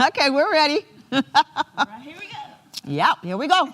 Okay, we're ready. All right, here we go. Yep, here we go.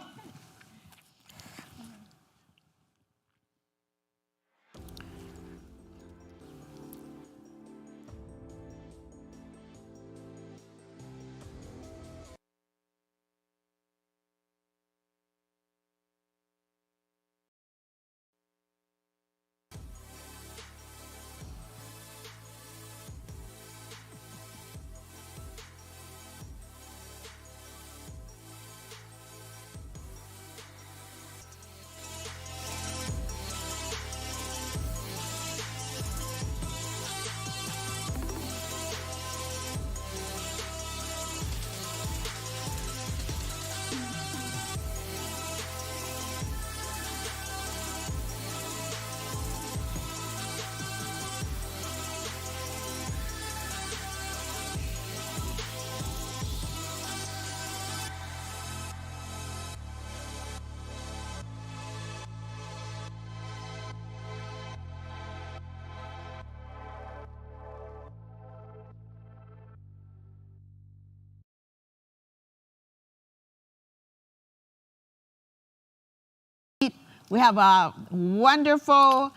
We have a wonderful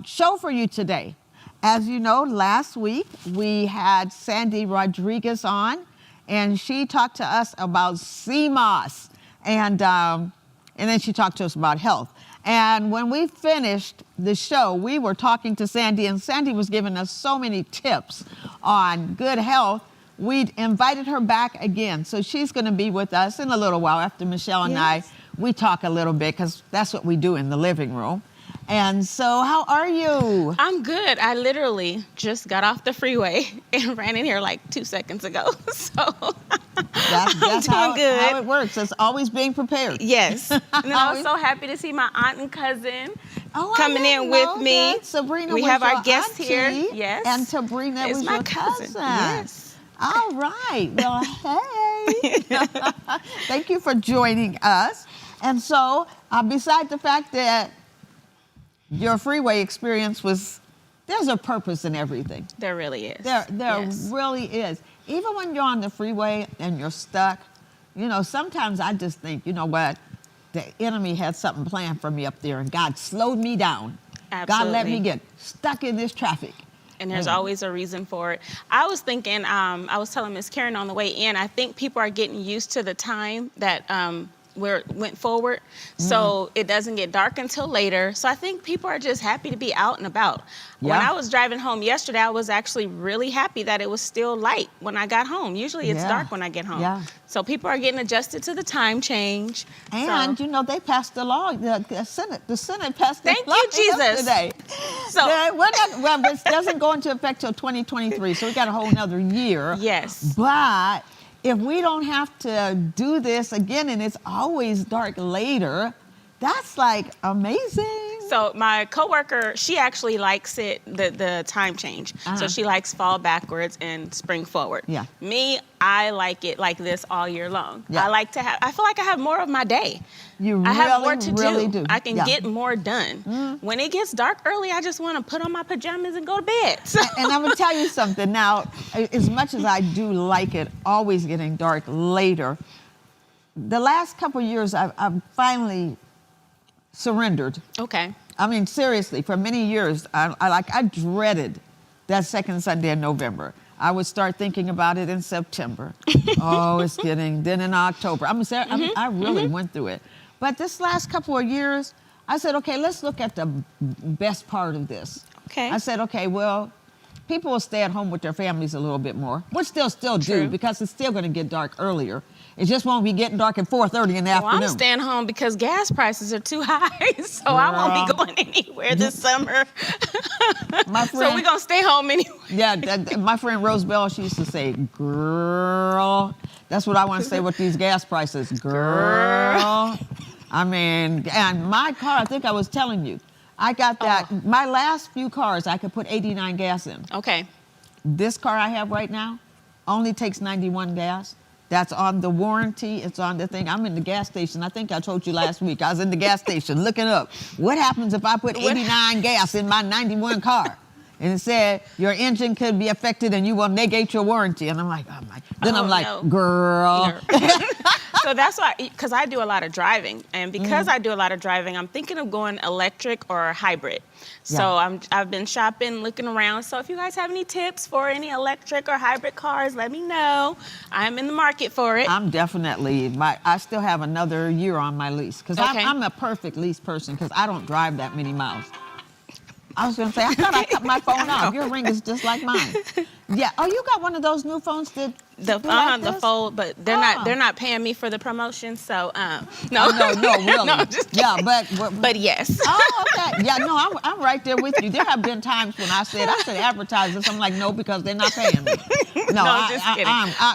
show for you today. As you know, last week we had Sandy Rodriguez on, and she talked to us about CMOS, and then she talked to us about health. And when we finished the show, we were talking to Sandy, and Sandy was giving us so many tips on good health. We invited her back again, so she's going to be with us in a little while after Michelle and I. We talk a little bit because that's what we do in the living room. And so, how are you? I'm good. I literally just got off the freeway and ran in here like 2 seconds ago. So That's I'm doing good. How it works. It's always being prepared. Yes. And then I was so happy to see my aunt and cousin Oh, coming in with me. That. Sabrina we was have your our guest auntie, here. Yes. And Sabrina is was my your cousin. Yes. All right. Well, hey. Thank you for joining us. And so, besides the fact that your freeway experience there's a purpose in everything. There really is. There Yes. really is. Even when you're on the freeway and you're stuck, sometimes I just think, you know what? The enemy had something planned for me up there, and God slowed me down. Absolutely. God let me get stuck in this traffic. And there's always a reason for it. I was thinking, I was telling Miss Karen on the way in, I think people are getting used to the time that where it went forward, so it doesn't get dark until later. So I think people are just happy to be out and about. Yeah. When I was driving home yesterday, I was actually really happy that it was still light when I got home. Usually it's dark when I get home. Yeah. So people are getting adjusted to the time change. And they passed the law. The Senate passed the Thank law you, Jesus. today. So it doesn't go into effect till 2023, so we got a whole nother year. Yes. But if we don't have to do this again, and it's always dark later, that's like amazing. So my coworker, she actually likes it, the time change. So she likes fall backwards and spring forward. Yeah. Me, I like it like this all year long. Yeah. I feel like I have more of my day. I have more to really do. I can get more done. When it gets dark early, I just want to put on my pajamas and go to bed. So. And I'm going to tell you something. Now, as much as I do like it always getting dark later, the last couple of years I've finally surrendered. Okay. I mean, seriously, for many years, I dreaded that second Sunday in November. I would start thinking about it in September. Then in October. I really went through it. But this last couple of years, I said, okay, let's look at the best part of this. Okay. I said, okay, well, people will stay at home with their families a little bit more, which they'll still do because it's still going to get dark earlier. It just won't be getting dark at 4:30 in the afternoon. I'm staying home because gas prices are too high, so I won't be going anywhere this summer. So we're going to stay home anyway. Yeah, my friend Rose Bell, she used to say, girl, that's what I want to say with these gas prices, girl. I mean, and my car, I think I was telling you, I got that. My last few cars, I could put 89 gas in. Okay. This car I have right now only takes 91 gas. That's on the warranty. It's on the thing. I'm in the gas station. I think I told you last week. I was in the gas station looking up. What happens if I put 89 gas in my 91 car? And it said your engine could be affected and you will negate your warranty. And I'm like, oh my. Then I'm like, no. girl. So that's why, because I do a lot of driving, and because I do a lot of driving, I'm thinking of going electric or hybrid. So I've been shopping, looking around. So if you guys have any tips for any electric or hybrid cars, let me know. I'm in the market for it. I'm definitely, I still have another year on my lease because Okay. I'm a perfect lease person because I don't drive that many miles. I was going to say, I thought I cut my phone off. Your ring is just like mine. Yeah. Oh, you got one of those new phones that The fold, but they're not paying me for the promotion, so no. Oh, no, really. No, I'm just yeah, kidding. But yes. Oh, okay. Yeah, no, I'm right there with you. There have been times when I should advertise this. I'm like, no, because they're not paying me. No, I'm just kidding.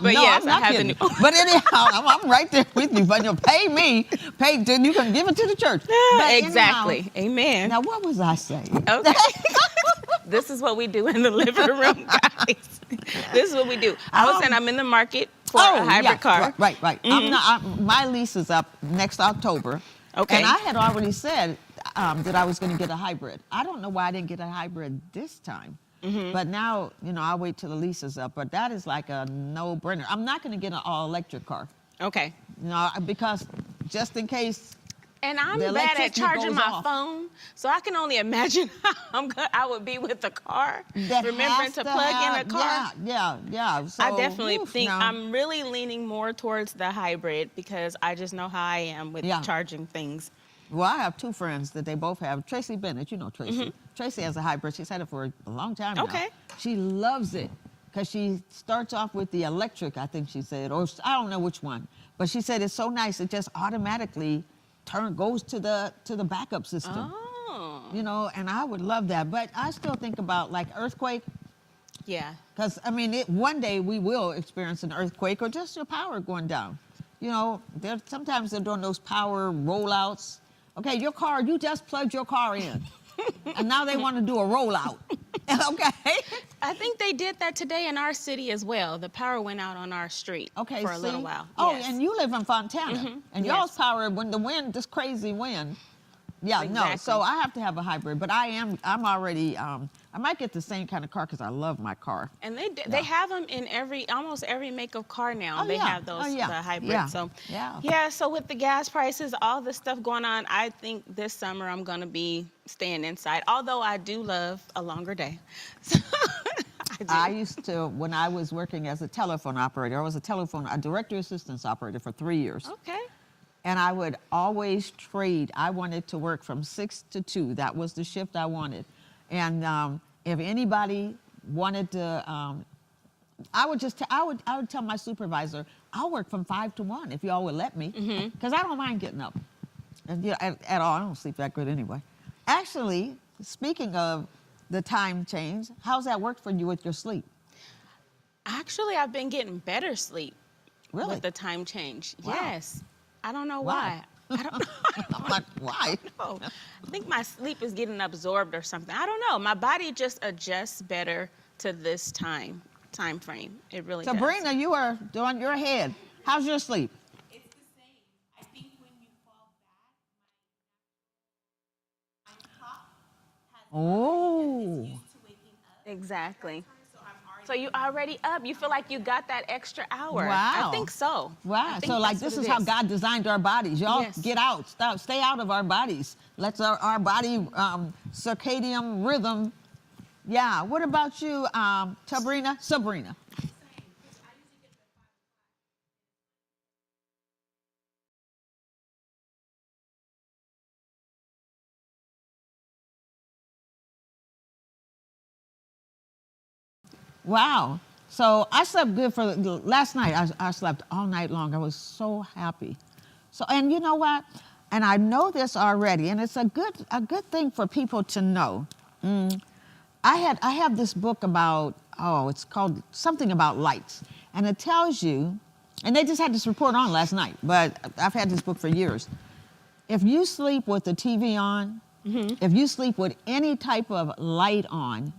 But no, yes, I'm not I have kidding. the new. But anyhow, I'm right there with you. But you pay me, you can give it to the church. But Exactly. Anyhow, Amen. now, what was I saying? Okay. This is what we do in the living room, guys. This is what we do. I was saying I'm in the market for a hybrid car. Right. My lease is up next October. Okay. And I had already said that I was going to get a hybrid. I don't know why I didn't get a hybrid this time. But now, I'll wait till the lease is up. But that is like a no-brainer. I'm not going to get an all-electric car. Okay. Because just in case. And I'm the bad at electricity charging goes my off. phone, so I can only imagine how I would be with the car. That Remembering has to plug in a car. Yeah. So, I definitely think no. I'm really leaning more towards the hybrid because I just know how I am with charging things. Well, I have two friends that they both have. Tracy Bennett, you know Tracy. Tracy has a hybrid. She's had it for a long time now. Okay. She loves it because she starts off with the electric, I think she said, or I don't know which one. But she said it's so nice, it just automatically goes to the backup system. Oh. And I would love that. But I still think about like earthquake. Yeah. Because, one day we will experience an earthquake or just your power going down. Sometimes they're doing those power rollouts. Okay, your car, you just plugged your car in. And now they want to do a rollout. Okay? I think they did that today in our city as well. The power went out on our street for a little while. Oh, yes. and you live in Fontana. And y'all's power, when the wind, this crazy wind. Yeah, Exactly. no, so I have to have a hybrid. But I'm already, I might get the same kind of car because I love my car. And they have them in almost every make of car now. They have those, the hybrid. Yeah. So, yeah. So with the gas prices, all the stuff going on, I think this summer I'm going to be staying inside. Although I do love a longer day. So, I used to, when I was working as a telephone operator, I was a director assistance operator for 3 years. Okay. And I would always trade. I wanted to work from 6 to 2. That was the shift I wanted. And if anybody wanted to, I would tell my supervisor, I'll work from 5 to 1 if y'all would let me, because I don't mind getting up. And at all, I don't sleep that good anyway. Actually, speaking of the time change, how's that worked for you with your sleep? Actually, I've been getting better sleep. Really? With the time change. Wow. Yes. I don't know why. I don't know. I'm like, why? I think my sleep is getting absorbed or something. I don't know. My body just adjusts better to this time frame. It really does. Sabrina, you are on your head. How's your sleep? It's the same. I think when you fall back, my clock has Oh. used to waking up. Exactly. So I'm already So you already up. You feel like you got that extra hour. Wow. I think so. Wow. I think So like that's this what is it how God designed our bodies. Y'all Yes. get out. Stay out of our bodies. Let's our body circadian rhythm. Yeah. What about you, Sabrina? Sabrina. Wow. So I slept good for last night. I slept all night long. I was so happy. So, and you know what? And I know this already, and it's a good thing for people to know. I have this book about, it's called something about lights, and it tells you, and they just had this report on last night, but I've had this book for years. If you sleep with the TV on, if you sleep with any type of light on,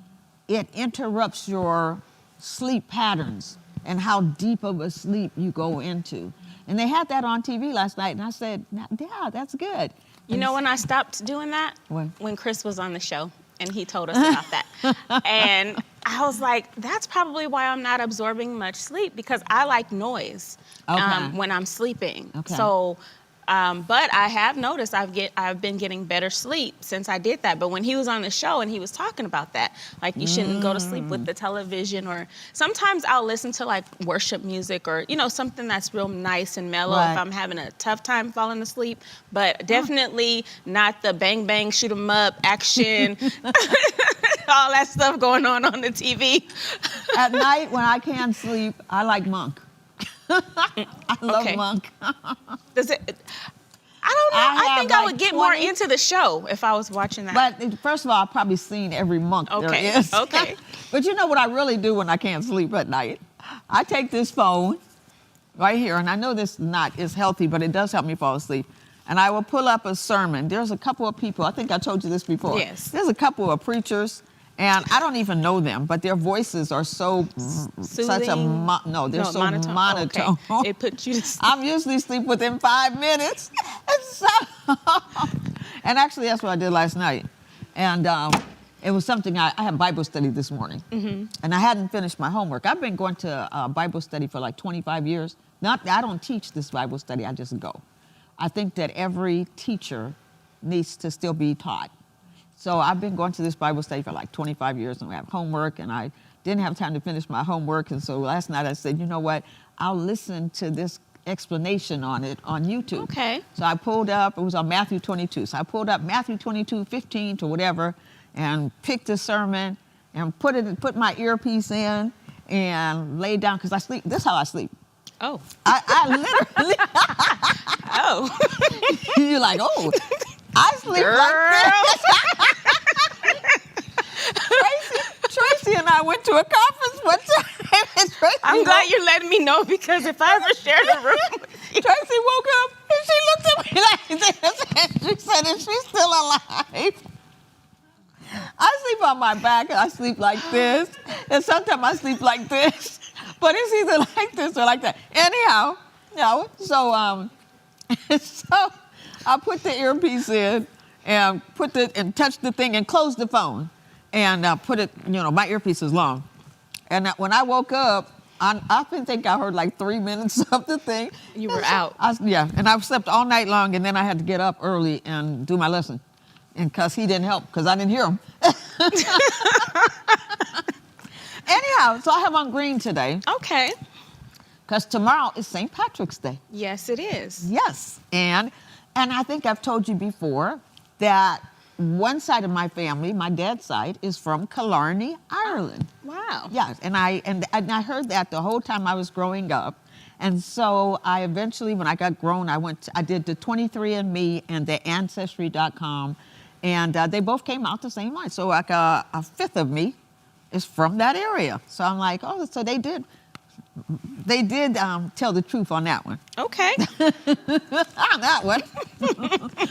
it interrupts your sleep patterns and how deep of a sleep you go into. And they had that on TV last night, and I said, yeah, that's good. You know when I stopped doing that? When? When Chris was on the show. and he told us about that. And I was like, that's probably why I'm not absorbing much sleep, because I like noise when I'm sleeping. Okay. So, but I have noticed I've been getting better sleep since I did that. But when he was on the show and he was talking about that, like you shouldn't go to sleep with the television, or sometimes I'll listen to like worship music or, you know, something that's real nice and mellow if I'm having a tough time falling asleep. But definitely not the bang bang, shoot 'em up, action, all that stuff going on the TV. At night when I can't sleep, I like Monk. I love Monk. Does it? I don't know. I think I would get more 20 into the show if I was watching that. But first of all, I've probably seen every Monk there is. Okay. But you know what I really do when I can't sleep at night? I take this phone right here, and I know this is healthy, but it does help me fall asleep. And I will pull up a sermon. There's a couple of people, I think I told you this before. Yes. There's a couple of preachers, and I don't even know them, but their voices are so Soothing? they're so monotone. Okay. It puts you to sleep. I'm usually asleep within 5 minutes. And actually, that's what I did last night. And it was something, I had Bible study this morning. And I hadn't finished my homework. I've been going to Bible study for like 25 years. I don't teach this Bible study, I just go. I think that every teacher needs to still be taught. So I've been going to this Bible study for like 25 years, and we have homework, and I didn't have time to finish my homework. And so last night I said, you know what, I'll listen to this explanation on it on YouTube. Okay. So I pulled up, it was on Matthew 22. So I pulled up Matthew 22, 15 to whatever, and picked a sermon and put my earpiece in and laid down, because I sleep. This is how I sleep. Oh. I literally. Oh. You're like, oh, I sleep like this. Tracy and I went to a conference one time. And Tracy I'm glad you're letting me know, because if I ever shared a room with you. Tracy woke up and she looked at me like this, and she said, is she still alive? I sleep on my back, and I sleep like this, and sometimes I sleep like this, but it's either like this or like that. Anyhow, so so I put the earpiece in and touched the thing and closed the phone, and put it, my earpiece is long, and when I woke up, I think I heard like 3 minutes of the thing. You were out. And I slept all night long, and then I had to get up early and do my lesson. And because he didn't help, because I didn't hear him. Anyhow, so I have on green today. Okay. Because tomorrow is St. Patrick's Day. Yes, it is. Yes. And I think I've told you before that one side of my family, my dad's side, is from Colonic, Ireland. Wow. Yes, and I heard that the whole time I was growing up. And so I eventually, when I got grown, I did the 23andMe and the Ancestry.com, and they both came out the same line. So like a fifth of me is from that area. So I'm like, oh, so they did tell the truth on that one. Okay. On that one.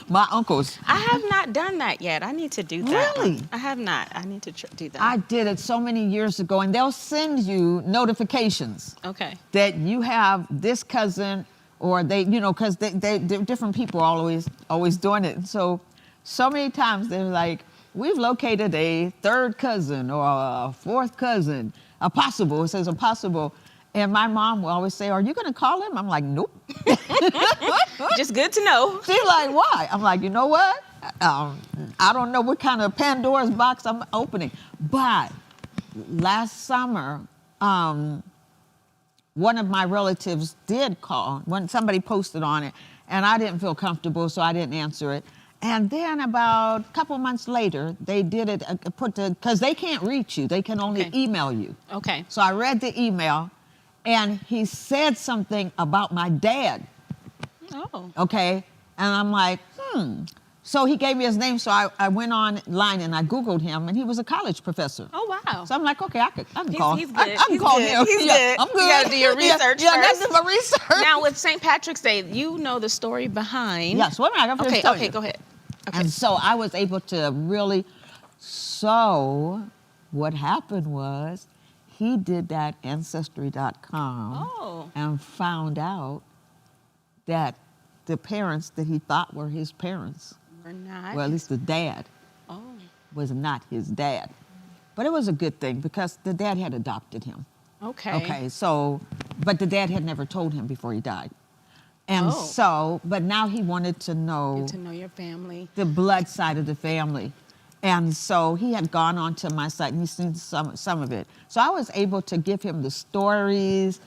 My uncles. I have not done that yet. I need to do that. Really? I have not. I need to do that. I did it so many years ago, and they'll send you notifications. Okay. That you have this cousin, or they, because they're different people always doing it. And so many times they're like, we've located a third cousin or a fourth cousin, it says a possible. And my mom will always say, are you going to call him? I'm like, nope. Just good to know. She's like, why? I'm like, you know what? I don't know what kind of Pandora's box I'm opening. But last summer, one of my relatives did call when somebody posted on it, and I didn't feel comfortable, so I didn't answer it. And then about a couple months later, they did it, because they can't reach you. They can only email you. Okay. So I read the email, and he said something about my dad. Oh. Okay? And I'm like, So he gave me his name, so I went online and I Googled him, and he was a college professor. Oh, wow. So I'm like, okay, I can call him. He's good. I can call him. He's Yeah, good. I'm good. You got to do your research Yeah, I got first. to do my research. Now, with St. Patrick's Day, you know the story behind. Yes, wait a minute, I got to tell you. Okay, go ahead. Okay. And so I was able to really, so what happened was he did that Ancestry.com and found out that the parents that he thought were his parents, We're not. well, at least the dad, Oh. was not his dad. But it was a good thing because the dad had adopted him. Okay. Okay, so, but the dad had never told him before he died. And Oh. so, but now he wanted to know Get to know your family. the blood side of the family. And so he had gone onto my site and he's seen some of it. So I was able to give him the stories,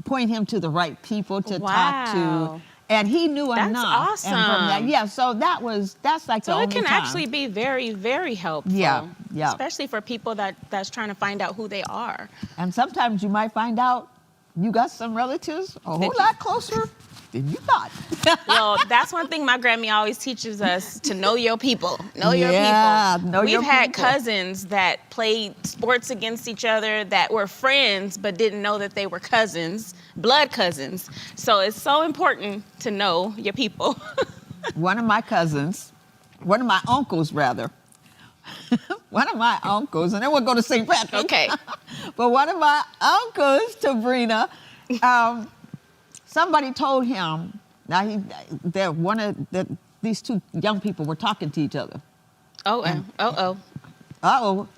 point him to the right people to talk to. Wow. And he knew That's enough. And from that, awesome. yeah, so that's like the So only it can time. actually be very, very helpful. Yeah, yeah. Especially for people that's trying to find out who they are. And sometimes you might find out you got some relatives a whole lot closer than you thought. Well, that's one thing my Grammy always teaches us, to know your people. Know your Yeah, people. know your We've had people. cousins that played sports against each other that were friends but didn't know that they were cousins, blood cousins. So it's so important to know your people. One of my uncles rather, one of my uncles, and then we'll go to St. Patrick. Okay. But one of my uncles, Sabrina, somebody told him, now these two young people were talking to each other. Uh-oh. Uh-oh.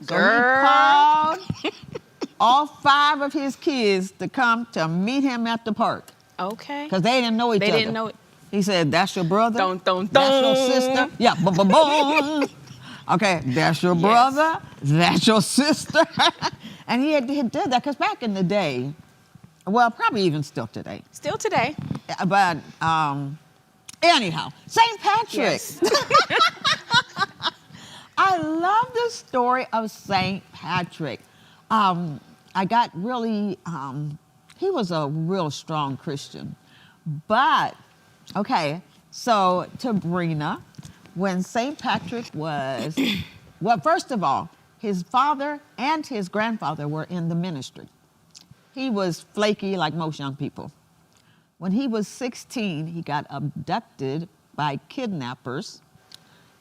So Girl. he called all 5 of his kids to come to meet him at the park Okay. because they didn't know each other. They didn't know it. He said, that's your brother? Dun, dun, That's your dun. sister? Yeah, boom. Okay, that's your Yes. brother, that's your sister. And he did that because back in the day, well, probably even still today, Still today. but anyhow, St. Patrick. Yes. I love the story of St. Patrick. I got really, he was a real strong Christian. But, okay, so Sabrina, when St. Patrick was, well, first of all, his father and his grandfather were in the ministry. He was flaky like most young people. When he was 16, he got abducted by kidnappers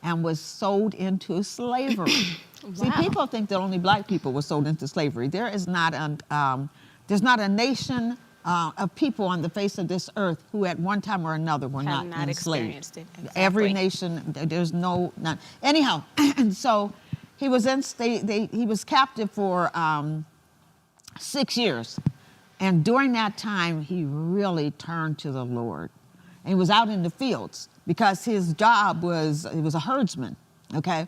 and was sold into slavery. See, Wow. people think that only black people were sold into slavery. There's not a nation of people on the face of this earth who at one time or another were Have not not enslaved. experienced it. Every Exactly. nation, there's none. Anyhow, and so he was he was captive for 6 years. And during that time, he really turned to the Lord. And he was out in the fields because his job was, he was a herdsman, okay?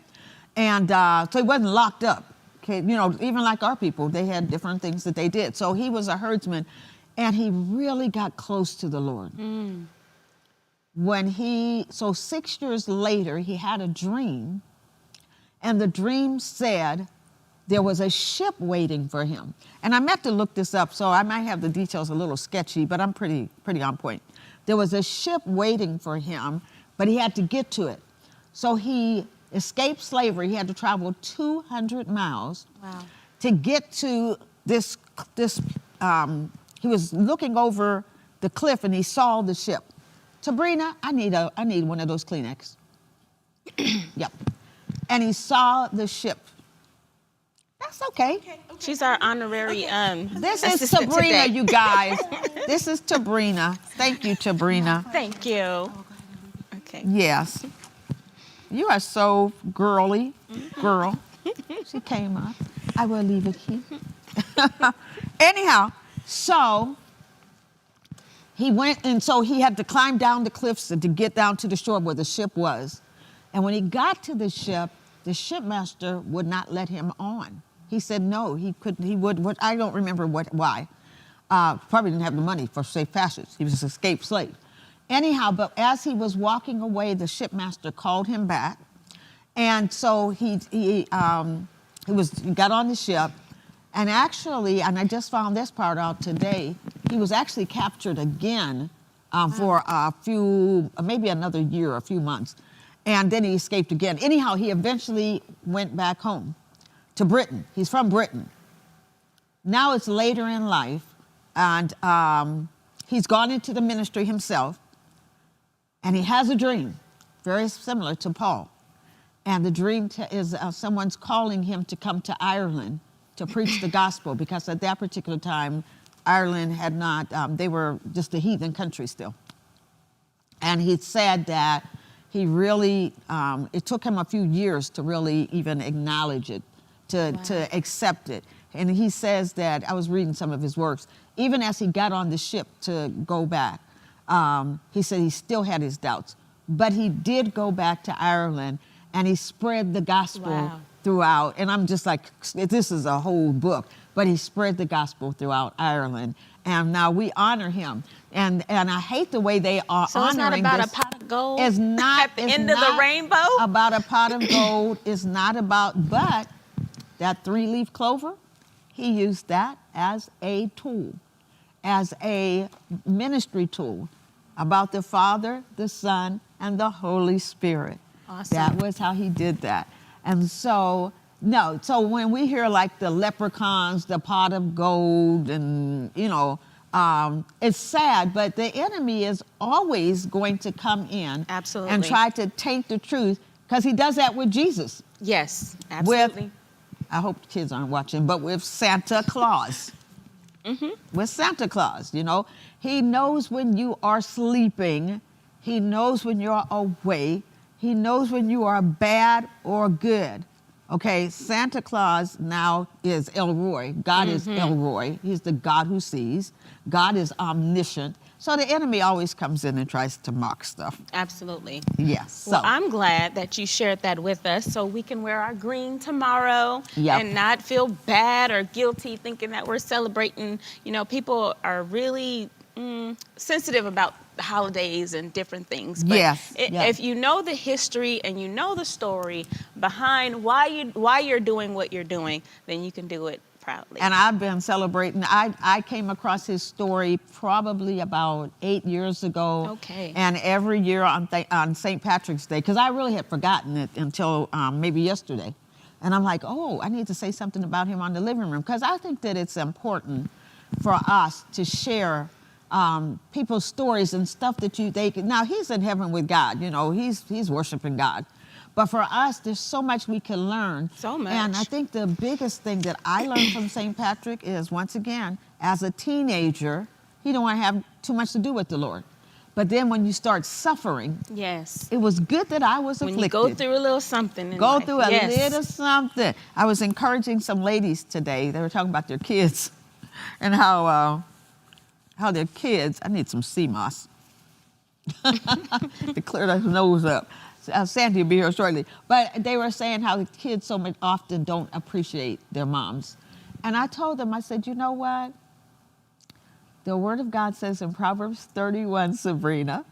And so he wasn't locked up, okay? You know, even like our people, they had different things that they did. So he was a herdsman, and he really got close to the Lord. So 6 years later, he had a dream, and the dream said there was a ship waiting for him. And I meant to look this up, so I might have the details a little sketchy, but I'm pretty on point. There was a ship waiting for him, but he had to get to it. So he escaped slavery. He had to travel 200 miles Wow. to get to this. He was looking over the cliff and he saw the ship. Sabrina, I need one of those Kleenex. Yep. And he saw the ship. That's okay. She's our honorary This is assistant Sabrina, today. you guys. This is Sabrina. Thank you, Sabrina. Thank you. Okay. Yes. You are so girly, girl. She came up. I will leave it here. Anyhow, so he went, and so he had to climb down the cliffs to get down to the shore where the ship was. And when he got to the shipmaster would not let him on. He said no, would, I don't remember why. Probably didn't have the money for safe passage. He was an escaped slave. Anyhow, but as he was walking away, the shipmaster called him back. And so he got on the ship, and actually, and I just found this part out today, he was actually captured again for maybe another year, a few months. And then he escaped again. Anyhow, he eventually went back home to Britain. He's from Britain. Now it's later in life, and he's gone into the ministry himself, and he has a dream, very similar to Paul. And the dream is someone's calling him to come to Ireland to preach the gospel, because at that particular time, Ireland had not, they were just a heathen country still. And he said that he really, it took him a few years to really even acknowledge it, to accept it. And he says that, I was reading some of his works, even as he got on the ship to go back, he said he still had his doubts. But he did go back to Ireland, and he spread the gospel throughout. And I'm just like, this is a whole book. But he spread the gospel throughout Ireland. And now we honor him. And I hate the way they are So honoring it's not about this. a pot of gold It's not at the end of the rainbow? about a pot of gold. It's not about, but that 3-leaf clover, he used that as a tool, as a ministry tool about the Father, the Son, and the Holy Spirit. Awesome. That was how he did that. And so, no, so when we hear like the leprechauns, the pot of gold, and, you know, it's sad, but the enemy is always going to come in Absolutely. and try to taint the truth, because he does that with Jesus. Yes, absolutely. I hope the kids aren't watching, but with Santa Claus. With Santa Claus, you know. He knows when you are sleeping. He knows when you're awake. He knows when you are bad or good. Okay, Santa Claus now is Elroy. God is Elroy. He's the God who sees. God is omniscient. So the enemy always comes in and tries to mock stuff. Absolutely. Yes. So. Well, I'm glad that you shared that with us so we can wear our green tomorrow and not feel bad or guilty thinking that we're celebrating. You know, people are really sensitive about the holidays and different things. But if you know the history and you know the story behind why you're doing what you're doing, then you can do it proudly. And I've been celebrating. I came across his story probably about 8 years ago. Okay. And every year on St. Patrick's Day, because I really had forgotten it until maybe yesterday. And I'm like, oh, I need to say something about him on the living room, because I think that it's important for us to share people's stories and stuff that now he's in heaven with God, you know, he's worshiping God. But for us, there's so much we can learn. So much. And I think the biggest thing that I learned from St. Patrick is, once again, as a teenager, he don't want to have too much to do with the Lord. But then when you start suffering, yes, it was good that I was afflicted. When you go through a little something in Go life. through a little something. I was encouraging some ladies today. They were talking about their kids and how their kids, I need some sea moss to clear their nose up. Sandy will be here shortly. But they were saying how the kids so much often don't appreciate their moms. And I told them, I said, you know what? The Word of God says in Proverbs 31, Sabrina,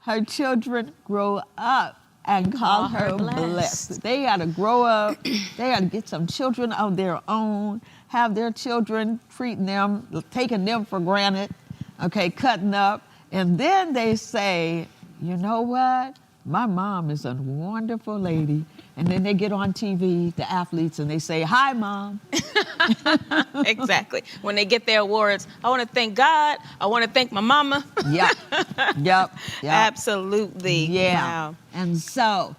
her children grow up and call her blessed. They got to grow up. They got to get some children of their own, have their children treating them, taking them for granted, okay, cutting up. And then they say, you know what? My mom is a wonderful lady. And then they get on TV, the athletes, and they say, hi, Mom. Exactly. When they get their awards, I want to thank God. I want to thank my mama. Yep. Absolutely. Yeah. Wow. And so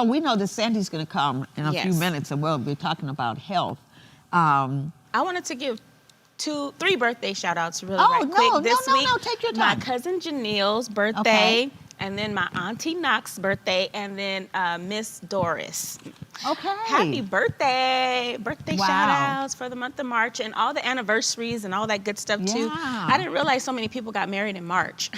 we know that Sandy's going to come in a few minutes, and we'll be talking about health. I wanted to give 3 birthday shout-outs really quick this week. No, take your time. My cousin Janelle's birthday. And then my Auntie Knox's birthday, and then Miss Doris. Okay. Happy birthday. Birthday shout-outs for the month of March, and all the anniversaries and all that good stuff, too. I didn't realize so many people got married in March.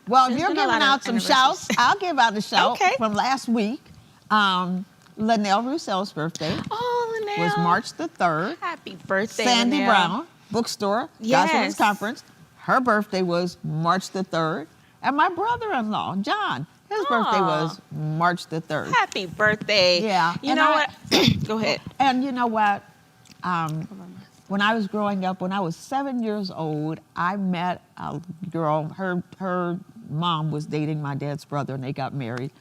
Well, if you're giving out some shouts, I'll give out a shout from last week. Linnell Roussel's birthday was March the 3rd. Happy birthday, Sandy Linnell. Brown, bookstore, Gospel's Conference. Her birthday was March the 3rd. And my brother-in-law, John, his birthday was March the 3rd. Happy birthday. Yeah. You know what? Go ahead. And you know what? When I was growing up, when I was 7 years old, I met a girl. Her mom was dating my dad's brother, and they got married.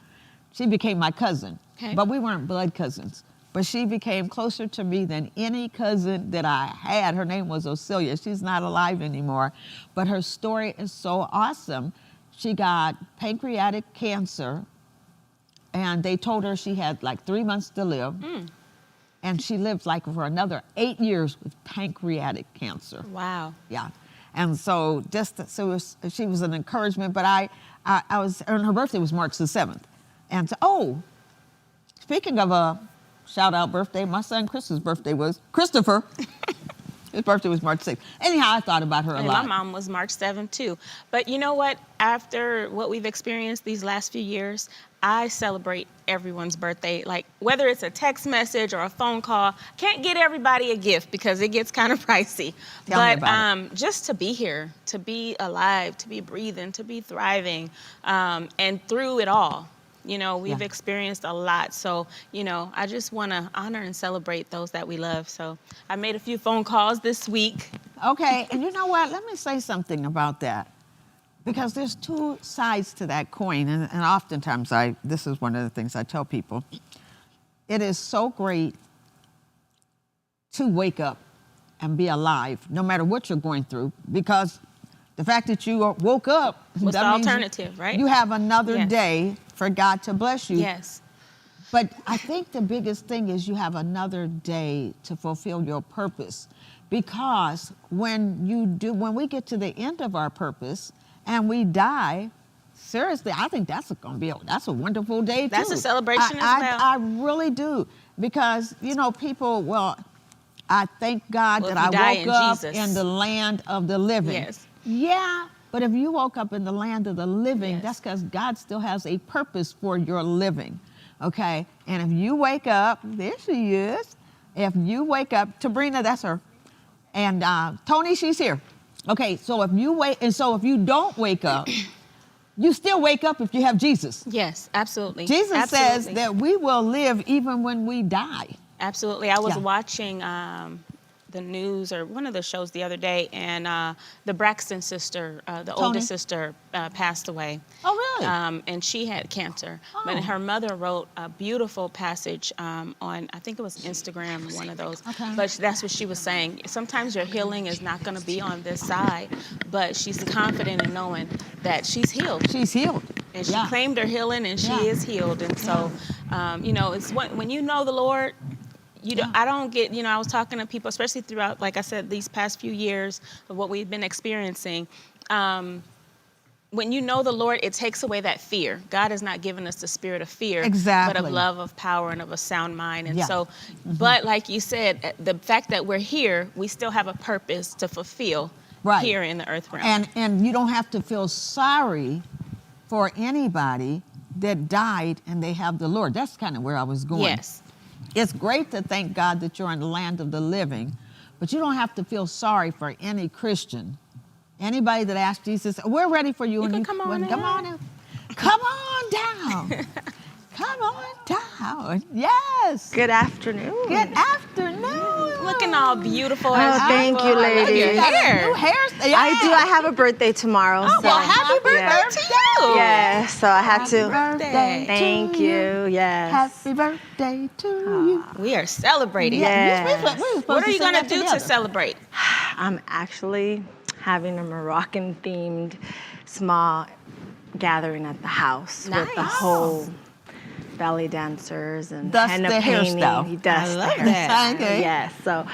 She became my cousin. But we weren't blood cousins. But she became closer to me than any cousin that I had. Her name was Ocilia. She's not alive anymore. But her story is so awesome. She got pancreatic cancer, and they told her she had like 3 months to live. And she lived like for another 8 years with pancreatic cancer. Wow. Yeah. And so she was an encouragement, but I was, and her birthday was March the 7th. And so, speaking of a shout out birthday, my son Chris's birthday was Christopher. His birthday was March 6th. Anyhow, I thought about her a And lot. my mom was March 7th too. But you know what? After what we've experienced these last few years, I celebrate everyone's birthday. Like whether it's a text message or a phone call, can't get everybody a gift because it gets kind of pricey. Tell me But about it. just to be here, to be alive, to be breathing, to be thriving, and through it all. You know, we've experienced a lot. So, you know, I just want to honor and celebrate those that we love. So I made a few phone calls this week. Okay, and you know what? Let me say something about that. Because there's two sides to that coin, and oftentimes this is one of the things I tell people. It is so great to wake up and be alive, no matter what you're going through, because the fact that you woke up, What's that the means alternative, right? You have another Yes. day for God to bless you. Yes. But I think the biggest thing is you have another day to fulfill your purpose, because when we get to the end of our purpose and we die, seriously, I think that's a wonderful day too. That's a celebration as well. I really do, because people. I thank God Well, that if you I die woke in up Jesus. in the land of the living. Yes. Yeah, but if you woke up in the land of the living, Yes. that's because God still has a purpose for your living, okay? And if you wake up, there she is. If you wake up, Tabrina, that's her. And Tony, she's here. Okay, so if you don't wake up, you still wake up if you have Jesus. Yes, absolutely. Jesus says Absolutely. that we will live even when we die. Absolutely. I was Yeah. watching the news or one of the shows the other day, and the Braxton sister, the Tony? oldest sister, passed away. Oh, really? And she had cancer. Oh. But her mother wrote a beautiful passage on, I think it was Instagram, one of those. Okay. But that's what she was saying. Sometimes your healing is not going to be on this side, but she's confident in knowing that she's healed. She's healed. And she Yeah. claimed her healing, and she Yeah. is healed. And so, it's when you know the Lord, I don't get, I was talking to people, especially throughout, like I said, these past few years of what we've been experiencing. When you know the Lord, it takes away that fear. God has not given us the spirit of fear, Exactly. but of love, of power, and of a sound mind. And Yeah. so, but like you said, the fact that we're here, we still have a purpose to fulfill Right. here in the earth realm. And you don't have to feel sorry for anybody that died and they have the Lord. That's kind of where I was going. Yes. It's great to thank God that you're in the land of the living, but you don't have to feel sorry for any Christian. Anybody that asks Jesus, we're ready for you. You and can come on come on in. in. Come on down. Come on down. Yes. Good afternoon. Good afternoon. Looking all beautiful. Oh, as thank usual. you, I love lady. your You got a hair. new hairstyle. I do. I have a birthday tomorrow. Oh, well, happy birthday yeah. to you. Yeah, so I had to. birthday Thank to you. Yes. Happy birthday to you. We are celebrating. Yeah. we were supposed What are to you sing going to that do together. to celebrate? I'm actually having a Moroccan-themed small gathering at the house with the Nice. whole belly dancers and Thus henna the painting. hairstyle. Thus I the love hairstyle. that. Okay. Yes. So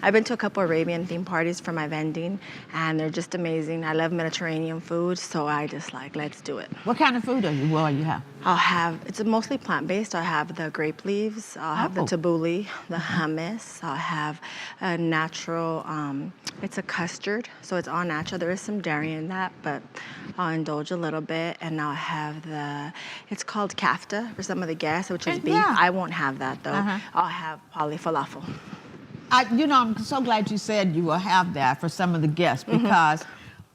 I've been to a couple Arabian themed parties for my vending, and they're just amazing. I love Mediterranean food, so I just let's do it. What kind of food will you have? I'll have, it's mostly plant-based. I'll have the grape leaves, I'll have the Oh. tabbouleh, the hummus, I'll have a natural, it's a custard, so it's all natural. There is some dairy in that, but I'll indulge a little bit, and I'll have it's called kafta for some of the guests, which is beef. Yeah. I won't have that though. Uh-huh. I'll have poly falafel. I'm so glad you said you will have that for some of the guests, because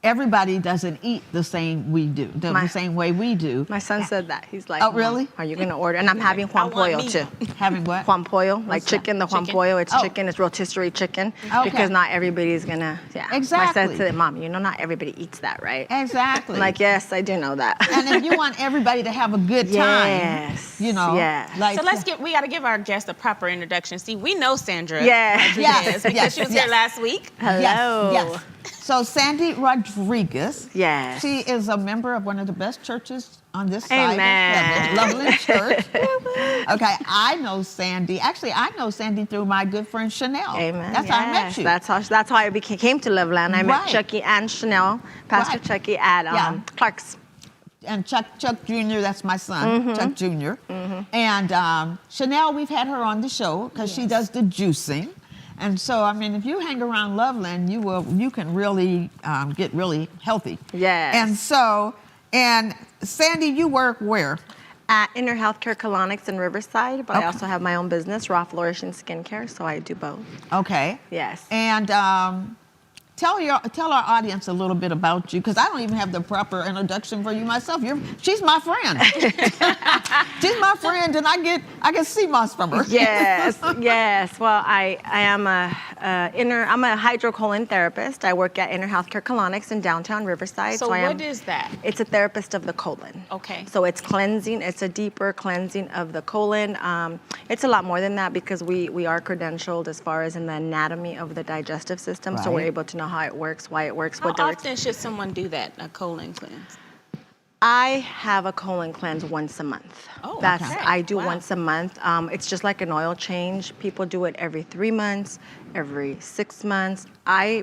everybody doesn't eat the same the same way we do. My son said that. He's like, Oh, "Mom, really? are you gonna order?" And I'm having Juan I want Pollo meat. too. Having what? Juan Pollo, like What's that? chicken, the Juan Chicken? Pollo, it's Oh. chicken, it's rotisserie chicken. Okay. Because not everybody's gonna, I Exactly. said to the mom, not everybody eats that, right? Exactly. I'm like, yes, I do know that. And if you want everybody to have a good time, Yes, like yes. So we got to give our guests a proper introduction. See, we know Sandra. Yes. Rodriguez because Yes, she was yes. here last week. Hello. Yes. So Sandy Rodriguez. Yes. She is a member of one of the best churches on this side Amen. of heaven, Loveland Church. Okay, I know Sandy. Actually, I know Sandy through my good friend Chanel. Amen. That's how I met you. That's how I came to Loveland. I met Right. Chucky and Chanel, Pastor Right. Chucky at Yeah. Clark's. And Chuck Jr., that's my son, Chuck Jr. And Chanel, we've had her on the show because she does the juicing. And so, I mean, if you hang around Loveland, you can really get really healthy. Yes. And so, and Sandy, you work where? At Inner Healthcare Colonics in Riverside, but Okay. I also have my own business, Raw Flourishing Skincare, so I do both. Okay. Yes. And tell our audience a little bit about you, because I don't even have the proper introduction for you myself. She's my friend. She's my friend, and I get sea moss from her. Yes, yes. Well, I'm a hydrocolon therapist. I work at Inner Healthcare Colonics in downtown Riverside. So what is that? It's a therapist of the colon. Okay. So it's cleansing. It's a deeper cleansing of the colon. It's a lot more than that because we are credentialed as far as in the anatomy of the digestive system. So we're Right. able to know how it works, why it works, How what directs. often should someone do that, a colon cleanse? I have a colon cleanse once a month. Oh, That's okay. I do Wow. once a month. It's just like an oil change. People do it every 3 months, every 6 months.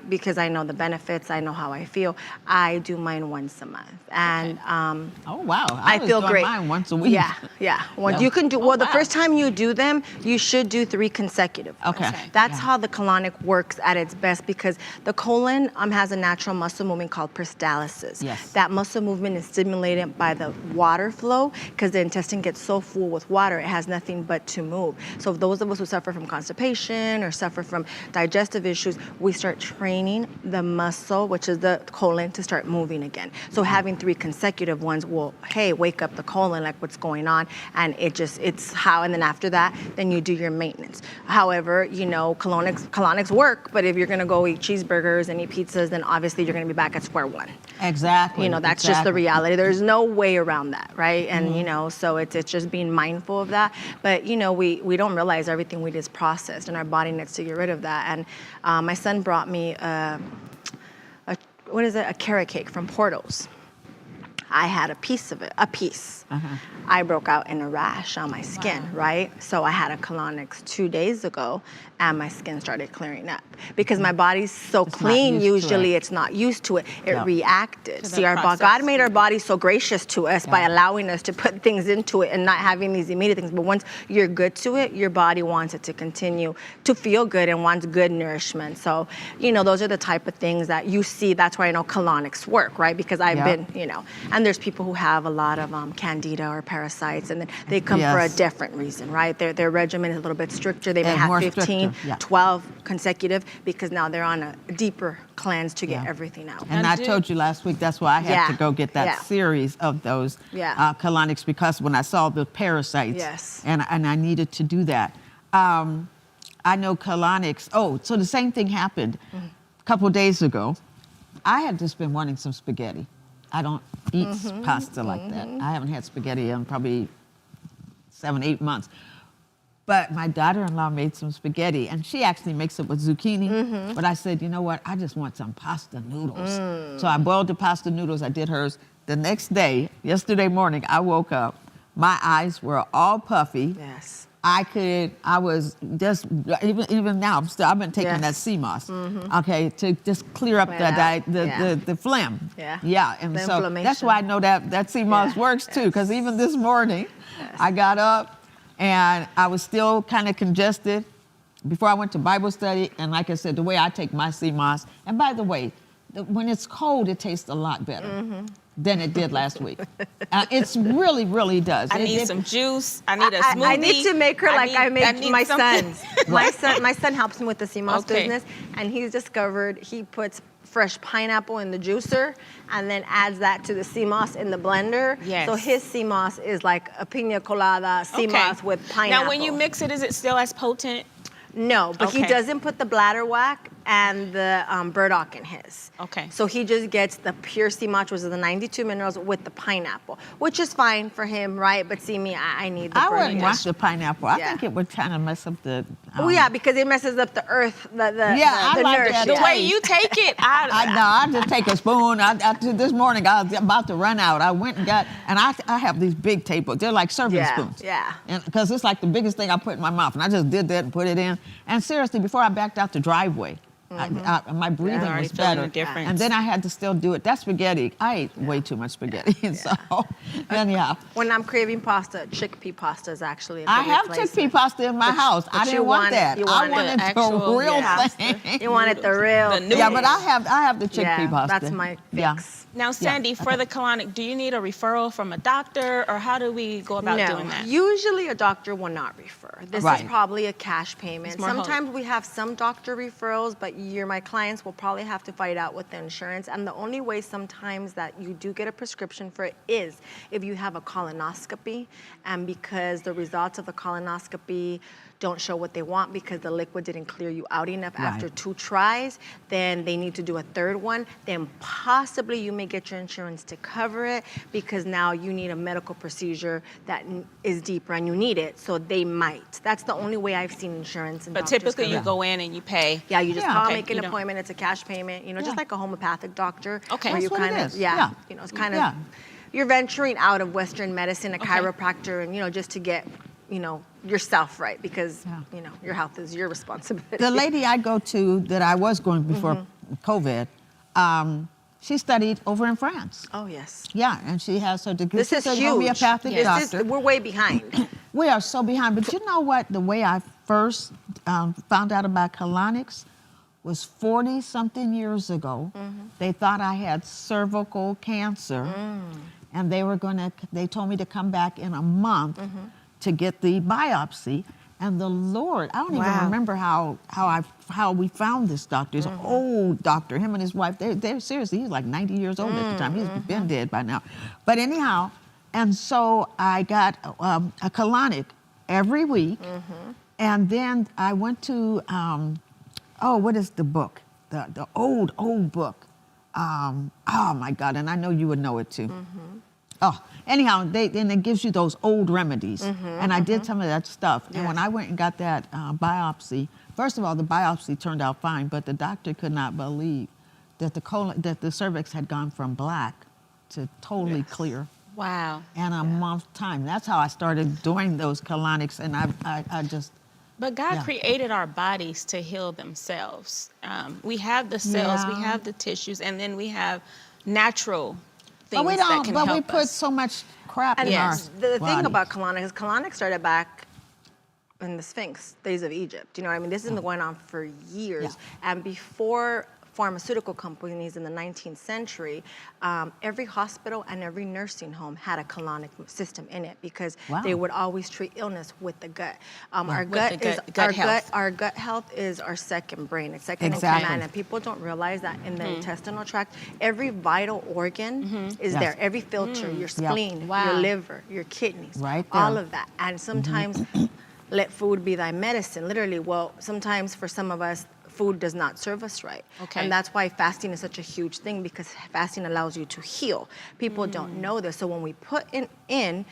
Because I know the benefits, I know how I feel. I do mine once a month, and Oh, wow. I was feel doing great. mine once a week. Yeah. Well, Yeah. you can do. Oh, Well, the wow. first time you do them, you should do 3 consecutive. Okay. Okay. That's Yeah. how the colonic works at its best because the colon has a natural muscle movement called peristalsis. Yes. That muscle movement is stimulated by the water flow because the intestine gets so full with water, it has nothing but to move. So those of us who suffer from constipation or suffer from digestive issues, we start training the muscle, which is the colon, to start moving again. So having 3 consecutive ones will, hey, wake up the colon, like what's going on, and it's how, and then after that, then you do your maintenance. However, colonics work, but if you're gonna go eat cheeseburgers and eat pizzas, then obviously you're gonna be back at square one. Exactly. That's just the reality. There's no way around that, right? And so it's just being mindful of that. But we don't realize everything we do is processed, and our body needs to get rid of that. And my son brought me a carrot cake from Porto's. I had a piece of it, I broke out in a rash on my skin, right? So I had a colonics 2 days ago, and my skin started clearing up because my body's so clean. used to Usually, it. it's not used to it. It Yeah. reacted. To See, the God process. made our body so gracious to us by allowing us to put things into it and not having these immediate things. But once you're good to it, your body wants it to continue to feel good and wants good nourishment. So, those are the type of things that you see. That's why I know colonics work, right? Because I've Yeah. been, and there's people who have a lot of candida or parasites, and then they come for a Yes. different reason, right? Their regimen is a little bit stricter. They may And have more 15, stricter, yeah. 12 consecutive because now they're on a deeper cleanse to get Yeah. everything out. And Now, I told you last week, that's why I had to go get that Yeah. series of those Yeah. colonics, because when I saw the parasites, Yes. and I needed to do that. I know colonics. Oh, so the same thing happened a couple of days ago. I had just been wanting some spaghetti. I don't eat pasta like that. I haven't had spaghetti in probably 7, 8 months. But my daughter-in-law made some spaghetti, and she actually makes it with zucchini. But I said, you know what? I just want some pasta noodles. So I boiled the pasta noodles. I did hers. The next day, yesterday morning, I woke up. My eyes were all puffy. Yes. I was just, even now, I've been taking Yes. that sea moss, okay, to just clear up Clear it out. the phlegm. Yeah. Yeah, and The so that's inflammation. why I know that sea moss Yeah. works too, because even this morning, I got up and I was still kind of congested before I went to Bible study. And like I said, the way I take my sea moss, and by the way, when it's cold, it tastes a lot better than it did last week. It's really, really does. I need some juice. I need a smoothie. I need to make her like I made need my something. son's. My son helps me with the CMOS Okay. business, and he's discovered he puts fresh pineapple in the juicer and then adds that to the CMOS in the blender. Yes. So his CMOS is like a pina colada CMOS with pineapple. Now, when you mix it, is it still as potent? No, but he Okay. doesn't put the bladder wax and the burdock in his. Okay. So he just gets the pure sea moss, which is the 92 minerals with the pineapple, which is fine for him, right? But see me, I need the I burdock. wouldn't want the pineapple. I Yeah. think it would kind of mess up the. Oh yeah, because it messes up the earth, I the like nourishment. that. The way you take it, I just take a spoon. This morning I was about to run out. I went and got, and I have these big tables. They're like serving spoons. Yeah. And because it's like the biggest thing I put in my mouth, and I just did that and put it in. And seriously, before I backed out the driveway, my breathing already was feeling better. the difference. And then I had to still do it. That spaghetti, I ate way too much spaghetti. So anyhow. When I'm craving pasta, chickpea pasta is actually a good I have replacement. chickpea pasta in my house. but I you didn't want want it- that. you I want wanted the the actual real pasta. thing. You want it the real The thing. noodles. Yeah, but I have the chickpea pasta. That's my Yeah. fix. Now, Sandy, for the colonic, do you need a referral from a doctor, or how do we go about doing that? Usually a doctor will not refer. This Right. is probably a cash payment. It's more hope. Sometimes we have some doctor referrals, but my clients will probably have to fight out with the insurance. And the only way sometimes that you do get a prescription for it is if you have a colonoscopy, and because the results of the colonoscopy don't show what they want because the liquid didn't clear you out enough after Right. 2 tries, then they need to do a third one. Then possibly you may get your insurance to cover it because now you need a medical procedure that is deeper and you need it, so they might. That's the only way I've seen insurance. And But doctors typically you cover it. go in and you pay. Yeah, you just Yeah. call, Okay, make an you don't- appointment. It's a cash payment, just Yeah. like a homeopathic doctor. Okay. Where That's you what it kind of, is. yeah, Yeah. it's kind of, Yeah. you're venturing out of Western medicine, a Okay. chiropractor, and just to get, yourself right because, Yeah. your health is your responsibility. The lady I go to that I was going before COVID, she studied over in France. Oh, yes. Yeah, and she has her degree. This is She's a huge. homeopathic doctor. We're way behind. We are so behind. But you know what? The way I first found out about colonics was 40-something years ago. They thought I had cervical cancer, and they told me to come back in a month to get the biopsy. And the Lord, I don't even Wow. remember how we found this doctor. He's an old doctor. Him and his wife, they're seriously, he's like 90 years old at the time. He's been dead by now. But anyhow, and so I got a colonic every week. And then I went to, what is the book? The old book. Oh my God, and I know you would know it too. Oh, anyhow, then it gives you those old remedies. And I did some of that stuff. And when I went and got that biopsy, first of all, the biopsy turned out fine, but the doctor could not believe that the cervix had gone from black to totally clear Wow. in a month's time. That's how I started doing those colonics, and I just. But God Yeah. created our bodies to heal themselves. We have the cells, we Yeah. have the tissues, and then we have natural things But we that don't. can But we help put us. so much crap And in our the thing body. about colonic is colonic started back in the Sphinx days of Egypt. You know what I mean? This has been going on for years. Yeah. And before pharmaceutical companies in the 19th century, every hospital and every nursing home had a colonic system in it because Wow. they would always treat illness with the gut. Our With gut the is gut health. Our gut health is our second brain. It's second Exactly. in command, and people don't realize that in the intestinal tract, every vital organ is Yes. there. Every filter, your spleen, Wow. your liver, your kidneys, Right there. all of that. And sometimes let food be thy medicine. Literally, well, sometimes for some of us, food does not serve us right. Okay. And that's why fasting is such a huge thing because fasting allows you to heal. People don't know this. So when we put in,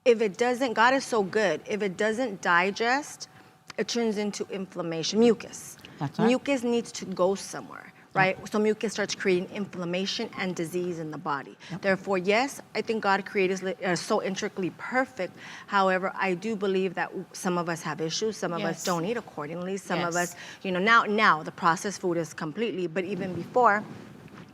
if it doesn't, God is so good, if it doesn't digest, it turns into inflammation, mucus. That's right. Mucus needs to go somewhere, right? So mucus starts creating inflammation and disease in the body. Therefore, yes, I think God created us so intricately perfect. However, I do believe that some of us have issues. Some of us Yes. don't eat accordingly. Some of Yes. us, now the processed food is completely, but even before,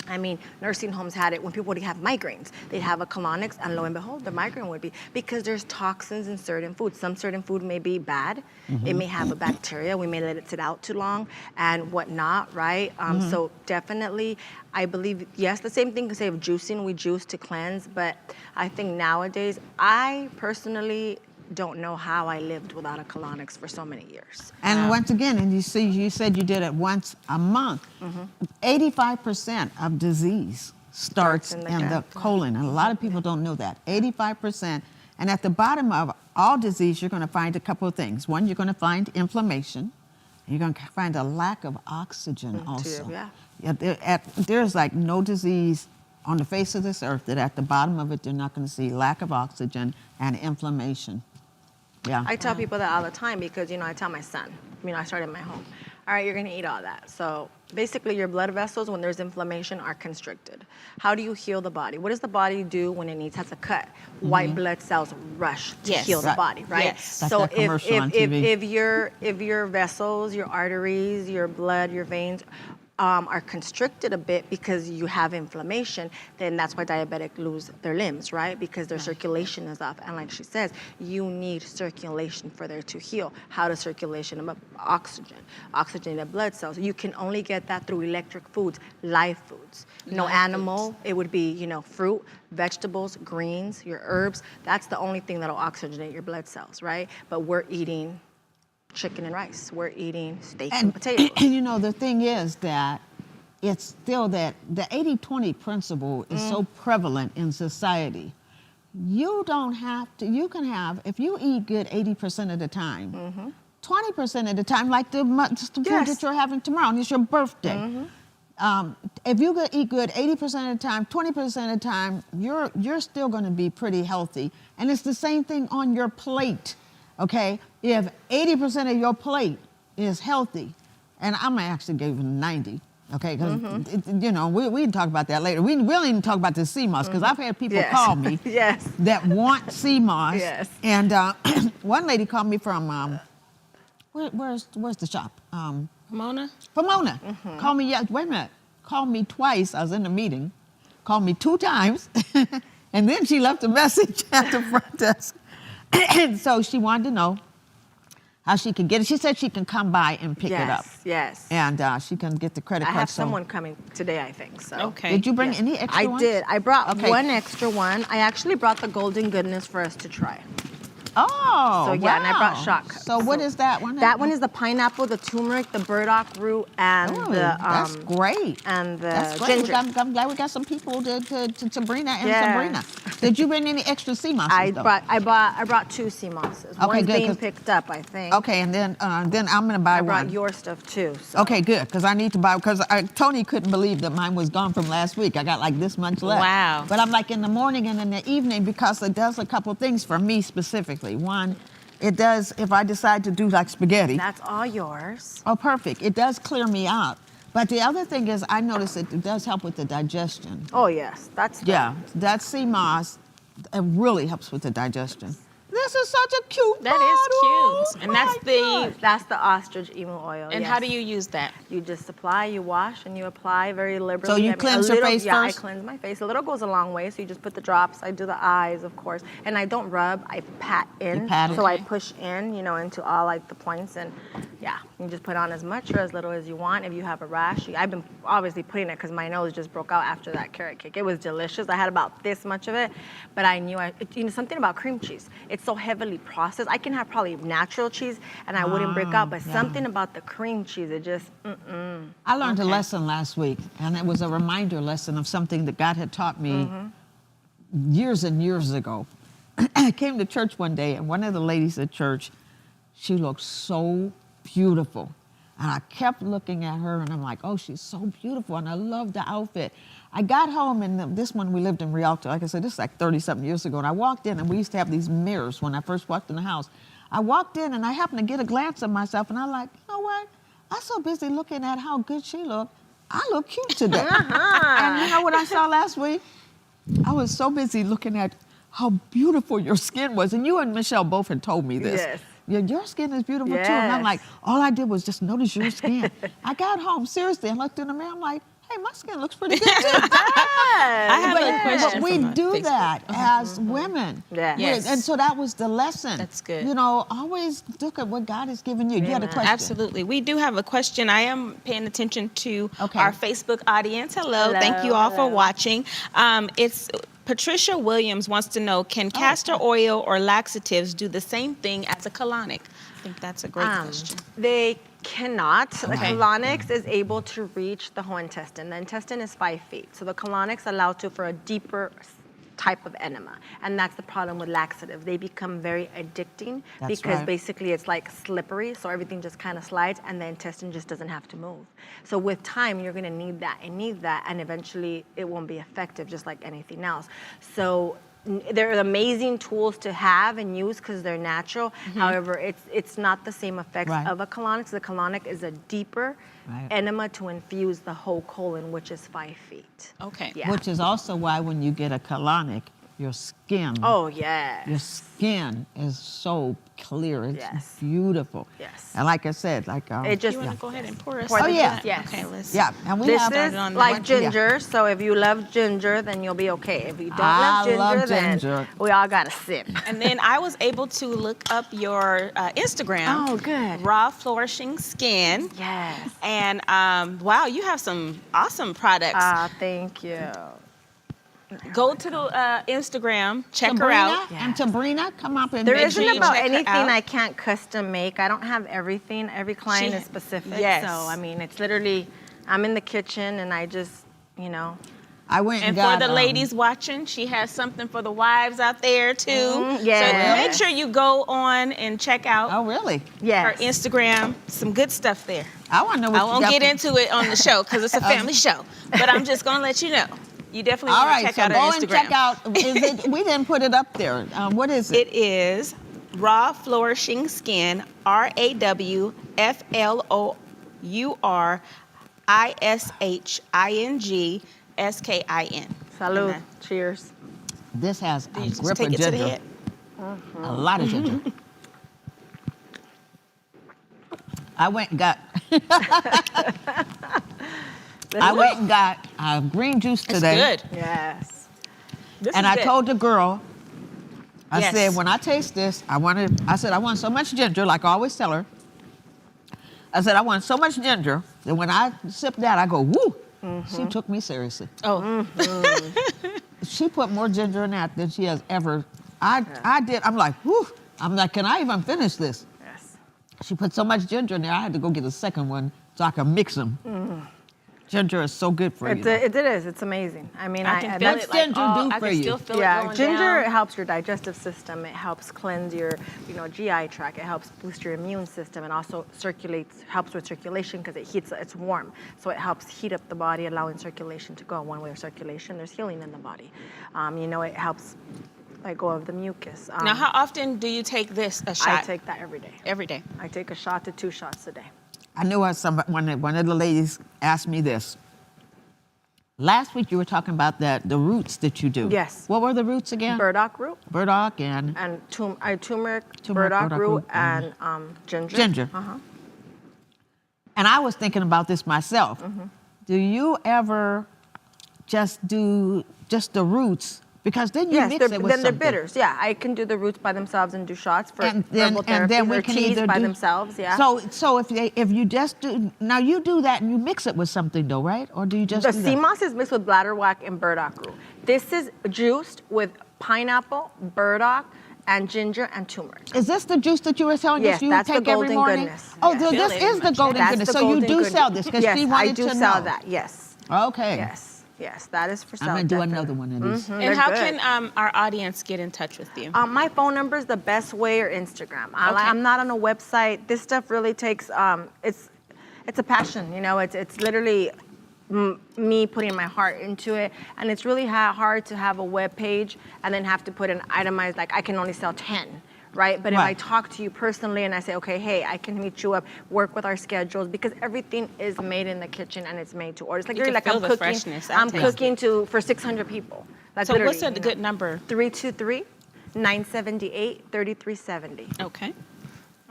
I mean, nursing homes had it when people would have migraines. They'd have a colonics, and lo and behold, the migraine would be because there's toxins in certain foods. Some certain food may be bad. It may have a bacteria. We may let it sit out too long and whatnot, right? So definitely, I believe, yes, the same thing can say of juicing. We juice to cleanse, but I think nowadays, I personally don't know how I lived without a colonics for so many years. And once again, and you said you did it once a month. 85% of disease starts in the gut. colon, and a lot of people don't know that. 85%. And at the bottom of all disease, you're going to find a couple of things. One, you're going to find inflammation. You're going to find a lack of oxygen also. Yeah. There's like no disease on the face of this earth that at the bottom of it, they're not going to see lack of oxygen and inflammation. Yeah. I tell people that all the time because, I tell my son, I started in my home. All right, you're going to eat all that. So basically your blood vessels, when there's inflammation, are constricted. How do you heal the body? What does the body do when it has a cut? White blood cells rush to heal the body, right? Yes. That's So that commercial on TV. if your vessels, your arteries, your blood, your veins are constricted a bit because you have inflammation, then that's why diabetics lose their limbs, right? Because their circulation is off. And like she says, you need circulation for there to heal. How does circulation? Oxygen. Oxygen in the blood cells. You can only get that through electric foods, live foods. No animal, it would be, fruit, vegetables, greens, your herbs. That's the only thing that'll oxygenate your blood cells, right? But we're eating chicken and rice. We're eating steak and potatoes. And the thing is that it's still that the 80-20 principle is so prevalent in society. You don't have to, you can have, if you eat good 80% of the time, 20% of the time, like the food that you're having tomorrow, and it's your birthday. If you could eat good 80% of the time, 20% of the time, you're still going to be pretty healthy. And it's the same thing on your plate. Okay, if 80% of your plate is healthy, and I'm gonna actually give you 90, okay, because we can talk about that later. We don't even talk about the sea moss, because I've had people call me that want sea moss. And one lady called me from, where's the shop? Pomona? Pomona. Called me, wait a minute, called me twice. I was in a meeting, called me 2 times, and then she left a message at the front desk. And so she wanted to know how she could get it. She said she can come by and pick it up. Yes. And she can get the credit card. I have someone coming today, I think. So. Okay. Did you bring any extra ones? I did. I brought one extra one. I actually brought the golden goodness for us to try. Oh, so yeah, and I brought shock cups. So what is that one? That one is the pineapple, the turmeric, the burdock root, and that's great. And the that's great. ginger. I'm glad we got some people to Sabrina and Sabrina. Did you bring any extra sea mosses? I brought 2 sea mosses. Okay, One's good, being picked up, I think. Okay, and then I'm gonna buy one. I brought your stuff too. So. Okay, good, because I need to buy, because Tony couldn't believe that mine was gone from last week. I got like this much left. Wow. But I'm like in the morning and in the evening, because it does a couple things for me specifically. One, it does, if I decide to do like spaghetti. That's all yours. Oh, perfect. It does clear me out. But the other thing is, I notice it does help with the digestion. Oh, yes. That's that sea moss, it really helps with the digestion. This is such a cute That bottle. is cute. And that's the ostrich emu oil. And how do you use that? You just apply, you wash, and you apply very liberally. So you cleanse your face first? Yeah, I cleanse my face. A little goes a long way, so you just put the drops. I do the eyes, of course. And I don't rub, I pat in. You pat it. So I push in, into all like the points. And yeah, you just put on as much or as little as you want. If you have a rash, I've been obviously putting it because my nose just broke out after that carrot cake. It was delicious. I had about this much of it, but I knew something about cream cheese. It's so heavily processed. I can have probably natural cheese and I wouldn't break out, but something about the cream cheese, it just, I learned a lesson last week, and it was a reminder lesson of something that God had taught me years and years ago. I came to church one day, and one of the ladies at church, she looked so beautiful. And I kept looking at her, and I'm like, oh, she's so beautiful, and I love the outfit. I got home, and this one, we lived in Rialto. Like I said, this is like 30-something years ago. And I walked in, and we used to have these mirrors when I first walked in the house. I walked in, and I happened to get a glance of myself, and I'm like, you know what? I'm so busy looking at how good she looked. I look cute today. And you know what I saw last week? I was so busy looking at how beautiful your skin was. And you and Michelle both had told me this. Yes. Your skin is beautiful too. And I'm like, all I did was just notice your skin. I got home, seriously, and looked in the mirror. I'm like, hey, my skin looks pretty good too. I have a question. But we from do Facebook. that as women. Yes. And so that was the lesson. That's good. Always look at what God has given you. You had a question. Absolutely. We do have a question. I am paying attention to Okay. our Facebook audience. Hello. Thank you all for watching. It's Patricia Williams wants to know, can castor oil or laxatives do the same thing as a colonic? I think that's a great question. They cannot. The Okay. colonics is able to reach the whole intestine. The intestine is 5 feet. So the colonics allow for a deeper type of enema. And that's the problem with laxatives. They become very addicting That's because right. basically it's like slippery, so everything just kind of slides and the intestine just doesn't have to move. So with time, you're gonna need that, and eventually it won't be effective, just like anything else. So they're amazing tools to have and use because they're natural. However, it's not the same effects Right. of a colonic. So the colonic is a deeper Right. enema to infuse the whole colon, which is 5 feet. Okay. Yeah. Which is also why when you get a colonic, your skin, Oh, yeah. your skin is so clear. It's Yes. beautiful. Yes. And like I said, like It just, You want to go ahead and pour us? Pour some the of juice, that? yes. Okay, let's. yeah, and we this have is on like that. ginger, so if you love ginger, then you'll be okay. If you don't I love love ginger, ginger. then we all got to sip. And then I was able to look up your Instagram. Oh, good. Raw Flourishing Skin. Yes. And wow, you have some awesome products. Thank you. Go to the Instagram, check her Sabrina out. and Sabrina, come up and There Make isn't sure you about check her anything out. I can't custom make. I don't have everything. Every client She- is specific. yes. So, I mean, it's literally, I'm in the kitchen and I just, you know. I went and And got for the ladies watching, she has something for the wives out there too. yes. So make sure you go on and check out Oh, really? her Yes. Instagram. Some good stuff there. I want to know what I you won't got get for- into it on the show because it's a family show. But I'm just gonna let you know. You definitely All want to right, check so out her go Instagram. and check out. Is it, we didn't put it up there. What is it? It is Raw Flourishing Skin, RAWFLOURISHINGSKIN. Salud. And Cheers. This has Do a you just grip take of it to the ginger. head? A lot of ginger. I went and got. I went and got green juice It's today. good. Yes. This And is I good. told the girl, I Yes. said, when I taste this, I said, I want so much ginger, like I always tell her. I said, I want so much ginger that when I sip that, I go, woo. She took me seriously. Oh, She put more ginger in that than she has ever. I did. I'm like, whew. I'm like, can I even finish this? Yes. She put so much ginger in there, I had to go get a second one so I can mix them. Ginger is so good for you. It is. It's amazing. I mean, I can feel that's it. Like, ginger oh, do I for can you. still feel it yeah, going ginger down. helps your digestive system. It helps cleanse your, GI tract. It helps boost your immune system, and also helps with circulation because it's warm. So it helps heat up the body, allowing circulation to go. One way of circulation, there's healing in the body. It helps let go of the mucus. Now, how often do you take this a shot? I take that every day. every day. I take a shot to 2 shots a day. I knew one of the ladies asked me this. Last week you were talking about the roots that you do. Yes. What were the roots again? Burdock root Burdock and and turmeric, Turmeric, burdock root, and ginger. ginger. And I was thinking about this myself. Do you ever just do just the roots? Because then you Yes, mix it with then they're something. bitters. Yeah, I can do the roots by themselves and do shots for And then, herbal and then therapies we or can teas either by do themselves. Yeah. So if you just do now, you do that and you mix it with something though, right? Or do you just the do sea that? moss is mixed with bladderwhack and burdock root. This is juiced with pineapple, burdock, and ginger and turmeric. Is this the juice that you were telling Yes, us you that's the take every golden morning? goodness. Oh, Yes. so Feel this it is in the my golden That's goodness. the So you golden do goodness. sell this because yes, she wanted I do to sell know. that. Yes. Okay. Yes, that is for sale. I'm gonna do definitely. another one of these. And They're how good. can our audience get in touch with you? My phone number is the best way, or Instagram. Okay. I'm not on a website. This stuff really takes. It's a passion. It's literally me putting my heart into it, and it's really hard to have a web page and then have to put an itemized, like I can only sell 10. Right, but if I Right. talk to you personally and I say, okay, hey, I can meet you up, work with our schedules, because everything is made in the kitchen and it's made to order. It's like You really can like feel I'm the cooking. freshness. I I'm taste cooking for 600 people. Like So what's a literally, good number? 323-978-3370. Okay.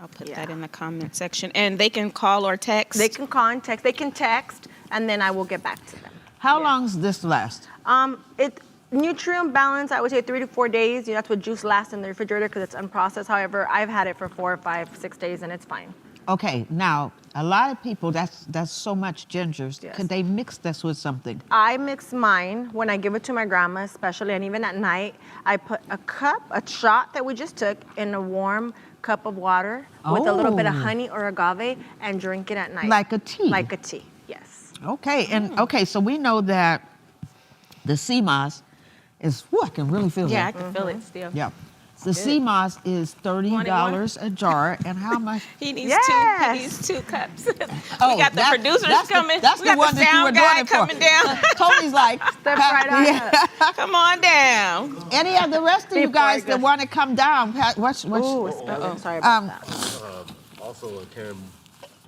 I'll put Yeah. that in the comment section. And they can call or text? They can contact, they can text, and then I will get back to them. How long does this last? Nutrient balance, I would say 3 to 4 days. That's what juice lasts in the refrigerator because it's unprocessed. However, I've had it for 4 or 5, 6 days, and it's fine. Okay, now a lot of people that's so much gingers. Yes. Could they mix this with something? I mix mine when I give it to my grandma, especially, and even at night. I put a shot that we just took, in a warm cup of water with a little bit of Oh. honey or agave, and drink it at night. Like a tea. Like a tea, yes. Okay, and okay, so we know that the sea moss I can really feel Yeah, I it. can feel it still. Yeah. The sea moss is $30 a jar, and how much? He needs Yes. two. He needs 2 cups. Oh, we got the producers coming. That's we the got one the that you were sound doing guy it for. coming down. Tony's like, Step right on yeah. Come on down. Any of the rest of you Before I guys go- that want to come down? What's Ooh, it's spilling. Sorry about that. Also, Karen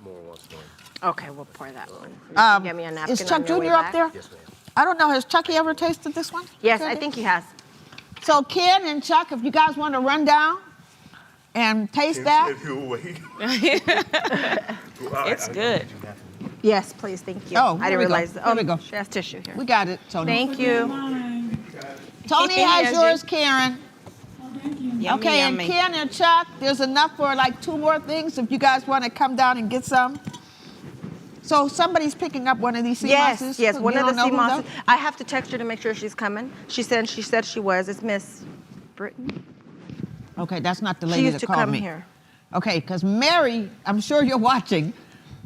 Moore wants one. Okay, we'll pour that one. You can get me a napkin is Chuck on your way Jr. up back. there? Yes, ma'am. I don't know. Has Chucky ever tasted this one? Yes, I think he has. So Ken and Chuck, if you guys want to run down and taste that. It's good. Yes, please, thank you. Oh, I here didn't we go. realize. Here we go. She has tissue here. We got it, Tony. Thank you. Tony He has has yours, Karen. Yummy, Okay, yummy. and Ken and Chuck, there's enough for like 2 more things if you guys want to come down and get some. So somebody's picking up one of these sea Yes, mosses? yes, You one of don't the know sea who mosses. though? I have to text her to make sure she's coming. She said she was. It's Miss Brittany. Okay, that's not the She lady used that to called come me. here. Okay, because Mary, I'm sure you're watching,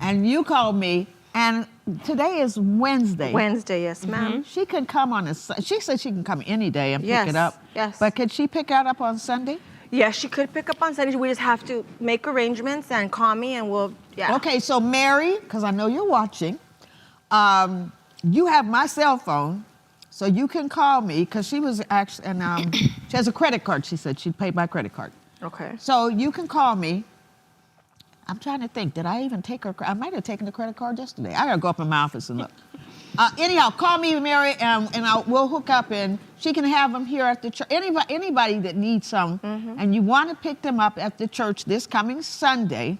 and you called me, and today is Wednesday. Wednesday, yes, ma'am. She could come on she said she can come any day and Yes, pick it up. yes. But could she pick that up on Sunday? Yeah, she could pick up on Sundays. We just have to make arrangements and call me, and we'll. Yeah. Okay, so Mary, because I know you're watching, you have my cell phone, so you can call me, because she was actually, and she has a credit card. She said she'd pay by credit card. Okay. So you can call me. I'm trying to think, did I even take her? I might have taken the credit card yesterday. I gotta go up in my office and look. Anyhow, call me, Mary, and we'll hook up, and she can have them here at the church. Anybody that needs some, and you want to pick them up at the church this coming Sunday,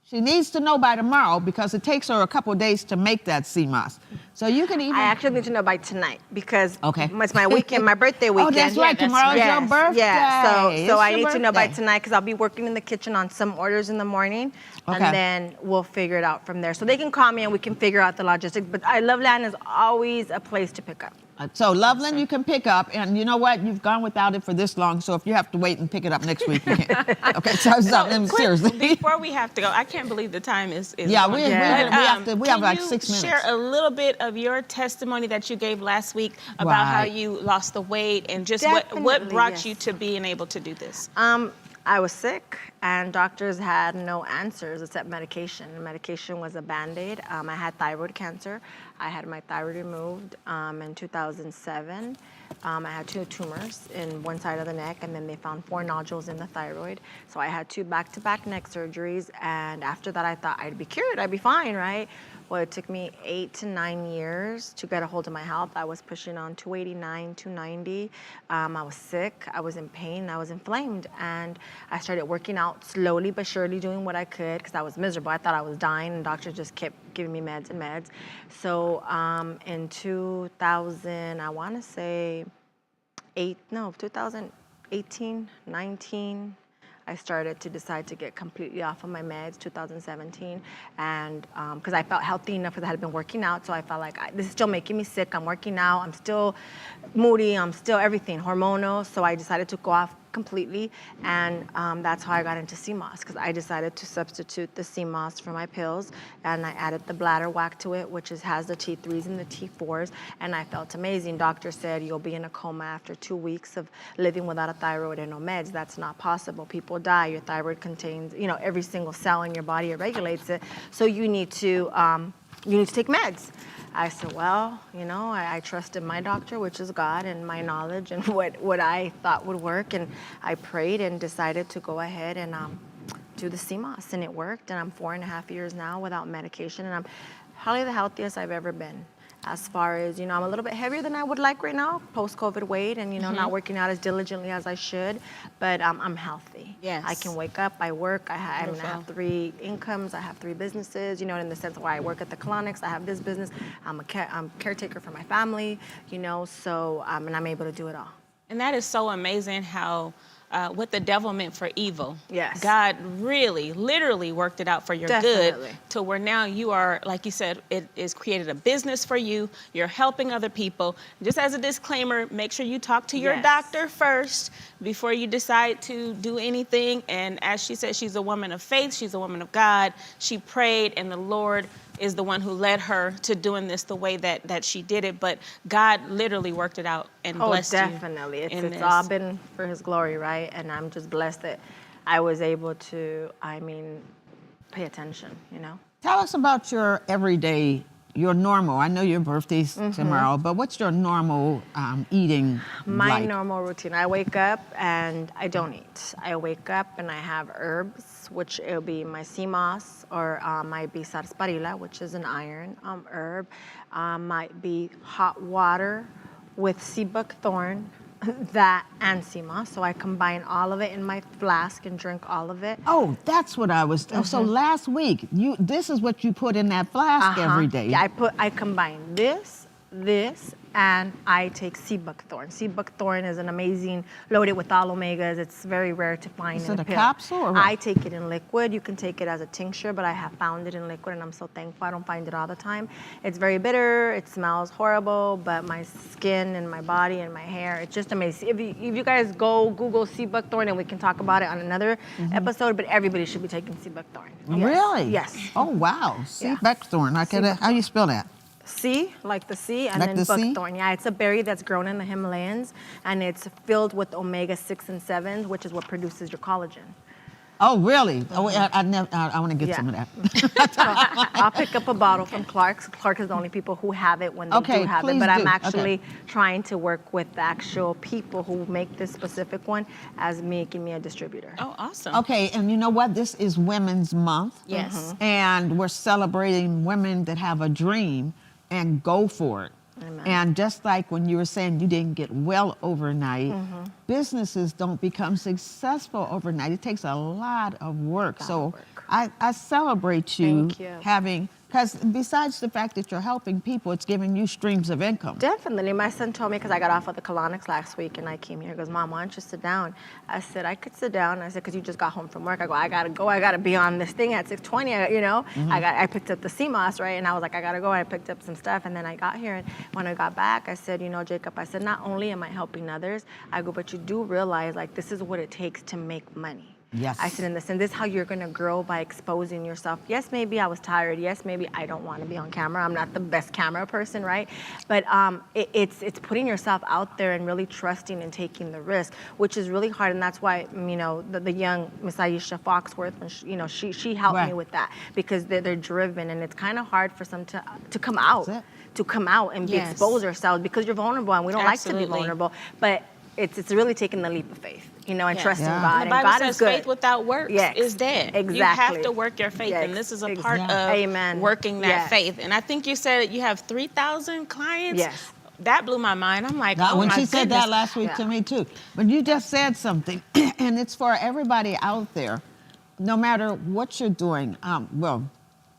she needs to know by tomorrow, because it takes her a couple of days to make that sea moss. So you can even. I actually need to know by tonight because Okay. it's my weekend, my birthday weekend. Oh, that's right. that's Tomorrow's Yes, your birthday. Yeah, so It's I your need to know by birthday. tonight because I'll be working in the kitchen on some orders in the morning, Okay. and then we'll figure it out from there. So they can call me and we can figure out the logistics. But I Love Land is always a place to pick up. So Loveland you can pick up, and you know what? You've gone without it for this long, so if you have to wait and pick it up next week, you can. Okay, so seriously. Before we have to go, I can't believe the time is Yeah, going. we have like can you 6 minutes. share a little bit of your testimony that you gave last week about how Right. you lost the weight and just what Definitely, brought yes. you to being able to do this? I was sick, and doctors had no answers except medication. And medication was a Band-Aid. I had thyroid cancer. I had my thyroid removed in 2007. I had 2 tumors in one side of the neck, and then they found 4 nodules in the thyroid. So I had 2 back-to-back neck surgeries, and after that I thought I'd be cured, I'd be fine, right? Well, it took me 8 to 9 years to get a hold of my health. I was pushing on 289, 290. I was sick, I was in pain, I was inflamed. And I started working out slowly but surely, doing what I could because I was miserable. I thought I was dying, and doctors just kept giving me meds and meds. So in 2000, I want to say 2018, 19, I started to decide to get completely off of my meds, 2017, and because I felt healthy enough because I had been working out, so I felt like this is still making me sick. I'm working out, I'm still moody, I'm still everything, hormonal, so I decided to go off completely, and that's how I got into CMOS, because I decided to substitute the CMOS for my pills, and I added the bladder whack to it, which has the T3s and the T4s, and I felt amazing. Doctor said you'll be in a coma after 2 weeks of living without a thyroid and no meds. That's not possible. People die. Your thyroid contains, every single cell in your body, it regulates it, so you need to take meds. I said, well, I trusted my doctor, which is God, and my knowledge and what I thought would work. And I prayed and decided to go ahead and do the CMOS, and it worked. And I'm 4.5 years now without medication, and I'm probably the healthiest I've ever been. As far as, I'm a little bit heavier than I would like right now, post-COVID weight, and, not working out as diligently as I should, but I'm healthy. Yes. I can wake up, I work, I have 3 incomes, I have 3 businesses, in the sense where I work at the Colonics, I have this business, I'm caretaker for my family, so, and I'm able to do it all. And that is so amazing how what the devil meant for evil. Yes. God really, literally worked it out for your Definitely. good to where now you are, like you said, it is created a business for you. You're helping other people. Just as a disclaimer, make sure you talk to your Yes. doctor first before you decide to do anything. And as she said, she's a woman of faith. She's a woman of God. She prayed, and the Lord is the one who led her to doing this the way that she did it, but God literally worked it out and blessed you. Oh, definitely. in It's this. all been for His glory, right? And I'm just blessed that I was able to, pay attention, you know? Tell us about your everyday, your normal. I know your birthday's tomorrow, but what's your normal eating My like? normal routine. I wake up and I don't eat. I wake up and I have herbs, which it'll be my sea moss or might be sarsaparilla, which is an iron herb. Might be hot water with sea buckthorn, that and sea moss. So I combine all of it in my flask and drink all of it. Oh, that's what I was. So last week, this is what you put in that flask every day. Yeah, I combine this, and I take sea buckthorn. Sea buckthorn is an amazing, loaded with all omegas. It's very rare to find Is in it a a pill. capsule or what? I take it in liquid. You can take it as a tincture, but I have found it in liquid, and I'm so thankful. I don't find it all the time. It's very bitter. It smells horrible, but my skin and my body and my hair, it's just amazing. If you guys go Google sea buckthorn, and we can talk about it on another episode, but everybody should be taking sea buckthorn. Yes. Really? Yes. Oh, wow. Sea Yeah. buckthorn. How you spell that? Sea, like the sea, and Like then the sea? buckthorn. Yeah, it's a berry that's grown in the Himalayas, and it's filled with omega-6 and 7s, which is what produces your collagen. Oh, really? Oh, I want to get Yeah. some of that. So I'll pick up a bottle from Clark's. Clark is the only people who have it when they Okay, do have please it. But I'm do. actually Okay. trying to work with the actual people who make this specific one as making me a distributor. Oh, awesome. Okay, and you know what? This is Women's Month. Yes. And we're celebrating women that have a dream and go for it. Amen. And just like when you were saying you didn't get well overnight, businesses don't become successful overnight. It takes a lot of work. So work. I celebrate you, Thank you. having, because besides the fact that you're helping people, it's giving you streams of income. Definitely. My son told me, because I got off of the Colonics last week, and I came here. He goes, Mom, why don't you sit down? I said, I could sit down. I said, because you just got home from work. I go, I got to be on this thing at 6:20, you know. I picked up the sea moss, right? And I was like, I got to go. I picked up some stuff, and then I got here. And when I got back, I said, you know, Jacob, I said, not only am I helping others, I go, but you do realize, like, this is what it takes to make money. Yes. I said, in the sense, this is how you're going to grow, by exposing yourself. Yes, maybe I was tired. Yes, maybe I don't want to be on camera. I'm not the best camera person, right? But it's putting yourself out there and really trusting and taking the risk, which is really hard. And that's why, you know, the young Miss Aisha Foxworth, when she helped Right. me with that, because they're driven, and it's kind of hard for some to come out. That's it. To come out and Yes. expose ourselves, because you're vulnerable, and we don't like to be Absolutely. vulnerable. But it's really taking the leap of faith, you know, and Yes. trusting Yeah. God. The And Bible God says is good. faith without works Yes, is dead. exactly. You have to work your faith, Yes, and this is a ex- part Yeah. of Amen. working that Yes. faith. And I think you said you have 3,000 clients. Yes. That blew my mind. I'm like, Now, oh when my she said goodness. that last week to Yeah. me too. But you just said something, and it's for everybody out there, no matter what you're doing,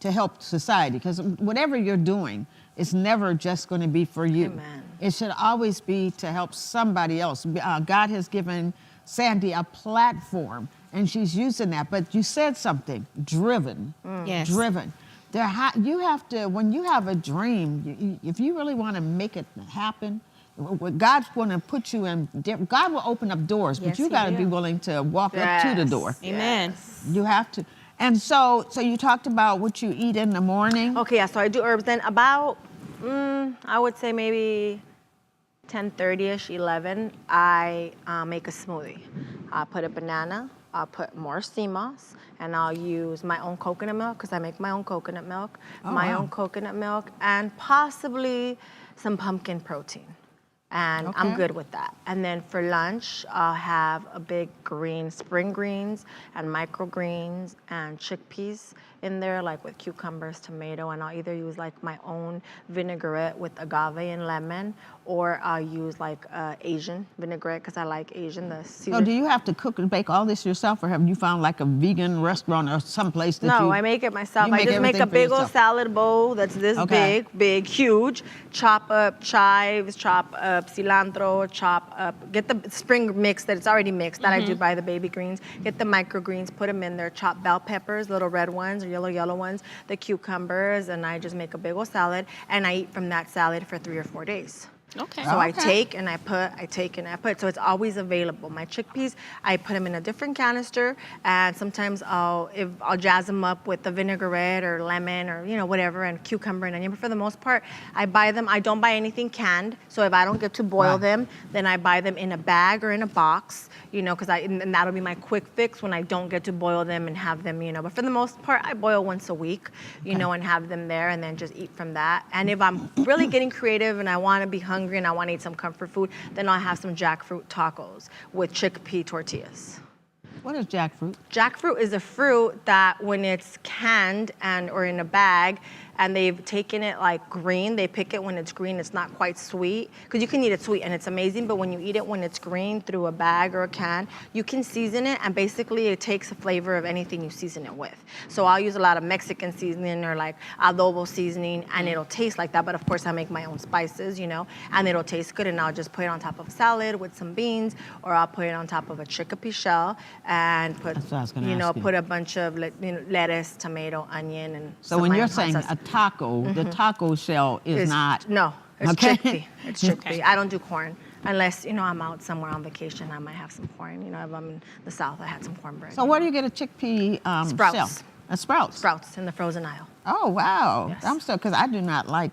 to help society, because whatever you're doing, it's never just going to be for you. Amen. It should always be to help somebody else. God has given Sandy a platform, and she's using that. But you said something, driven. Yes. Driven. You have to, when you have a dream, if you really want to make it happen, God's going to put you in, God will open up doors, but Yes, you He got to be will. willing to walk up to the door. Amen. You have to. And so you talked about what you eat in the morning. Okay, yeah, so I do herbs. Then about, I would say maybe 10:30ish, 11, I make a smoothie. I put a banana, I'll put more sea moss, and I'll use my own coconut milk, because I make my own coconut milk, Oh, my wow. own coconut milk, and possibly some pumpkin protein. And I'm Okay. good with that. And then for lunch, I'll have a big spring greens and microgreens and chickpeas in there, like with cucumbers, tomato, and I'll either use like my own vinaigrette with agave and lemon, or I'll use like Asian vinaigrette, because I like Asian, the So Caesar. do you have to cook and bake all this yourself, or have you found like a vegan restaurant or someplace that you... No, I make it myself. you I make just make everything a for big old yourself. salad bowl that's this Okay. big, huge. Chop up chives, chop up cilantro, chop up, get the spring mix that it's already mixed, that I do buy the baby greens. Get the microgreens, put them in there, chop bell peppers, little red ones or yellow ones, the cucumbers, and I just make a big old salad, and I eat from that salad for 3 or 4 days. Okay. So I Okay. take and I put. So it's always available. My chickpeas, I put them in a different canister, and sometimes I'll jazz them up with the vinaigrette or lemon or whatever, and cucumber and onion. But for the most part, I buy them. I don't buy anything canned. So if I don't get to boil Right. them, then I buy them in a bag or in a box. Because and that'll be my quick fix when I don't get to boil them and have them. But for the most part, I boil once a week. And have them there, and then just eat from that. And if I'm really getting creative and I want to be hungry and I want to eat some comfort food, then I'll have some jackfruit tacos with chickpea tortillas. What is jackfruit? Jackfruit is a fruit that when it's canned or in a bag and they've taken it like green, they pick it when it's green, it's not quite sweet. Because you can eat it sweet and it's amazing, but when you eat it when it's green through a bag or a can, you can season it, and basically it takes the flavor of anything you season it with. So I'll use a lot of Mexican seasoning or like adobo seasoning, and it'll taste like that. But of course I make my own spices, and it'll taste good, and I'll just put it on top of a salad with some beans, or I'll put it on top of a chickpea shell and put, That's what I was gonna ask you. put a bunch of lettuce, tomato, onion, and So some when you're hot saying sauce. a taco, the taco shell is not. No, it's Okay. chickpea. It's chickpea. I don't do corn unless I'm out somewhere on vacation. I might have some corn. If I'm in the South, I had some cornbread. So where do you get a chickpea Sprouts. shell? A sprouts. Sprouts in the frozen aisle. Oh wow! Yes. I'm still because I do not like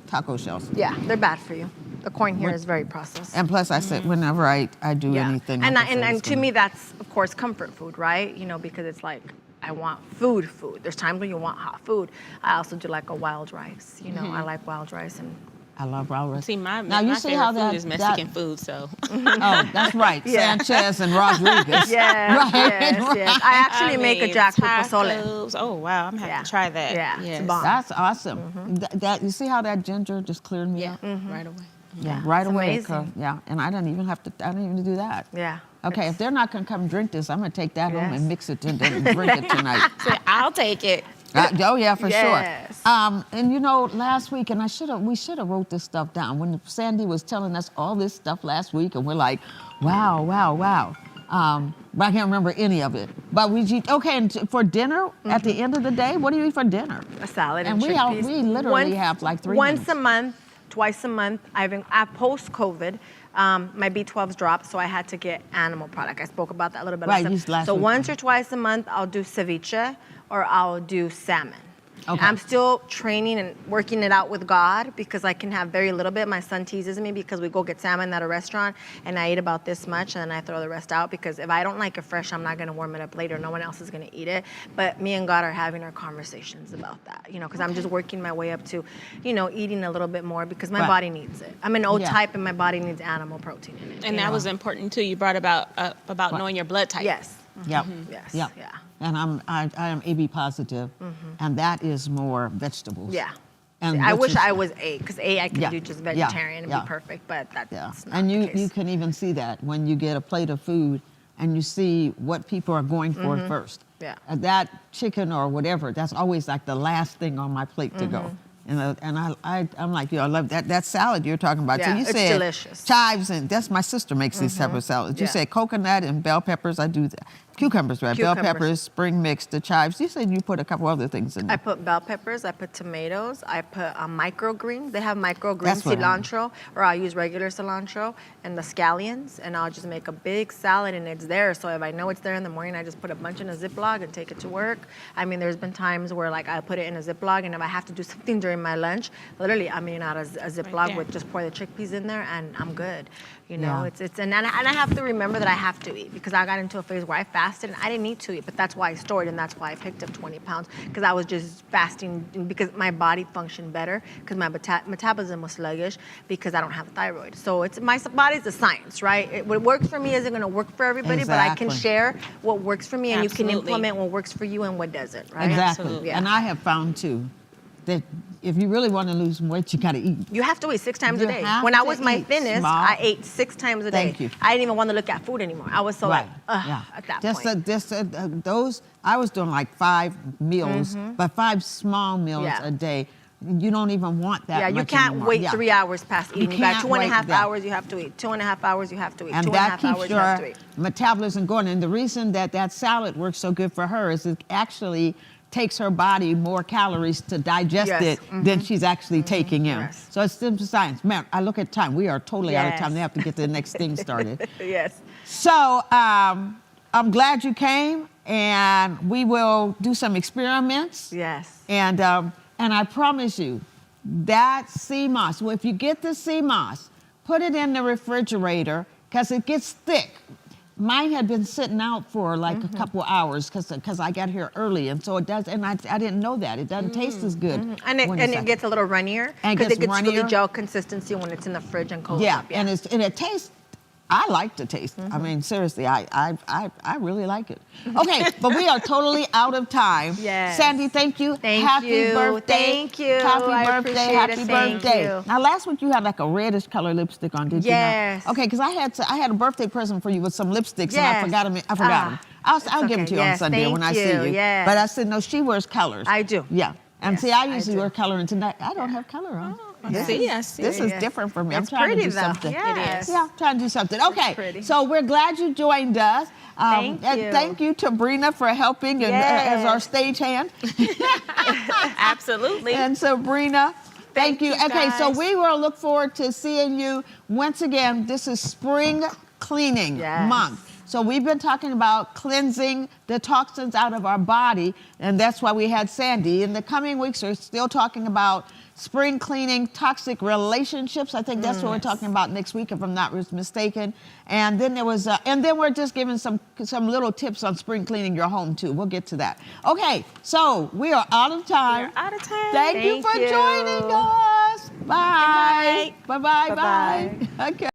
taco shells. Yeah, they're bad for you. The corn here is very processed. And plus, I said whenever I do Yeah. anything, And I prefer and it's to gonna- me, that's of course comfort food, right? Because it's like I want food. There's times when you want hot food. I also do like a wild rice. I like wild rice and. I love raw rice. See, my now you see favorite how food that is Mexican food, so. Oh, that's right. Yeah. Sanchez and Rodriguez. Yes, Right. yes. I actually make a jackfruit pozole. tacos. Oh, wow, I'm going to have to try that. Yeah, it's Yes. bomb. That's awesome. That you see how that ginger just cleared me Yeah, out? right away. Yeah, right it's away. amazing. Yeah, and I didn't even have to. I didn't even do that. Yeah. Okay, if they're not gonna come drink this, I'm gonna take that home Yes. and mix it and drink it tonight. So I'll take it. Oh yeah, for Yes. sure. And last week, and we should have wrote this stuff down when Sandy was telling us all this stuff last week, and we're like, wow. But I can't remember any of it. But and for dinner at the end of the day, what do you eat for dinner? A salad And and chickpeas. we literally have like 3 Once minutes. a month, twice a month. Post-COVID, my B12s dropped, so I had to get animal product. I spoke about that a little bit Right, last just last So week. once or twice a month, I'll do ceviche or I'll do salmon. Okay. I'm still training and working it out with God because I can have very little bit. My son teases me because we go get salmon at a restaurant and I eat about this much and then I throw the rest out because if I don't like it fresh, I'm not going to warm it up later. No one else is going to eat it. But me and God are having our conversations about that, because I'm just working my way up to, eating a little bit more because my Right. body needs it. I'm an O Yeah. type and my body needs animal protein in it. And that was important too. You brought about knowing your blood type. Yes. Yep. Yes. Yep. Yeah. And I am AB positive, and that is more vegetables. Yeah. And I which wish is- I was A, because A I could Yeah, do just yeah, vegetarian and yeah. be perfect, but that's Yeah, not and the you case. can even see that when you get a plate of food and you see what people are going for first. Yeah. That chicken or whatever, that's always like the last thing on my plate to go. And I'm like, I love that salad you're talking about. So Yeah, you it's said delicious. chives, and that's my sister makes these type of salads. You Yeah. said coconut and bell peppers. I do that. Cucumbers, right? Bell Cucumbers. peppers, spring mix, the chives. You said you put a couple other things in I there. put bell peppers, I put tomatoes, I put microgreens. They have microgreen That's what I mean. cilantro, or I'll use regular cilantro, and the scallions, and I'll just make a big salad, and it's there. So if I know it's there in the morning, I just put a bunch in a Ziploc and take it to work. I mean, there's been times where like I put it in a Ziploc, and if I have to do something during my lunch, literally I'm in out a Ziploc there. with just pour the chickpeas in there, and I'm good. Yeah. And I have to remember that I have to eat because I got into a phase where I fasted and I didn't need to eat, but that's why I stored and that's why I picked up 20 pounds because I was just fasting because my body functioned better because my metabolism was sluggish because I don't have a thyroid. So my body's a science, right? What works for me isn't going to work for everybody, but I can Exactly. share what works for me and you can Absolutely. implement what works for you and what doesn't, right? Exactly. Absolutely. And I have found too that if you really want to lose some weight, you got to eat. You have to eat 6 times You a day. have When I to was my eat thinnest, small. I ate 6 times a day. Thank you. I didn't even want to look at food anymore. I was so like, ugh, at that point. Those, I was doing like 5 meals, but 5 small meals Yeah. a day. You don't even want that Yeah, you much can't anymore. wait Yeah. 3 hours past eating. You got can't 2.5 wait that. hours you have to eat. 2.5 hours you have to eat. And 2.5 that keeps hours you have to your eat. metabolism going. And the reason that salad works so good for her is it actually takes her body more calories to digest Yes. it than she's actually taking in. Yes. So it's simple science. Man, I look at time. We are totally out of Yes. time. They have to get the next thing started. Yes. So I'm glad you came, and we will do some experiments. Yes. And I promise you, that sea moss, well, if you get the sea moss, put it in the refrigerator because it gets thick. Mine had been sitting out for like a couple hours because I got here early, and so it does. And I didn't know that it doesn't taste as good. And it gets a little runnier And it because it gets gets really runnier. gel consistency when it's in the fridge and cold. Yeah, up. and it tastes. I like the taste. I mean, seriously, I really like it. Okay, but we are totally out of time. Yes. Sandy, thank you. Thank Happy you. birthday. Thank you. Happy I birthday. appreciate Happy it. Thank birthday. you. Now, last week you had like a reddish color lipstick on, did Yes. you not? Okay, because I had a birthday present for you with some lipsticks, and I Yes. forgot them. I forgot them. I'll give them to you on Yes, Sunday when I thank see you. you. Yes. But I said, no, she wears colors. I do. Yeah. And Yes, see, I I usually do. wear color, and tonight I don't have color on. I see, I see. This is Yes. different for me. It's I'm trying pretty to do though. something. Yes. Yeah, trying to do something. Okay, pretty. so we're glad you joined us. Thank and you. Thank you to Brina for helping and, as our Yes. stage hand. Absolutely. And so, Brina, thank you. you, Okay, so guys. we will look forward to seeing you once again. This is spring cleaning Yes. month. So we've been talking about cleansing the toxins out of our body, and that's why we had Sandy. In the coming weeks, we're still talking about spring cleaning toxic relationships. I think that's what we're talking about next week, if I'm not mistaken. And then there was, and then we're just giving some little tips on spring cleaning your home too. We'll get to that. Okay, so we are out of time. We're out of time. Thank you Thank for you. joining us. Bye. Good Bye. Bye. Bye-bye. Bye. Okay.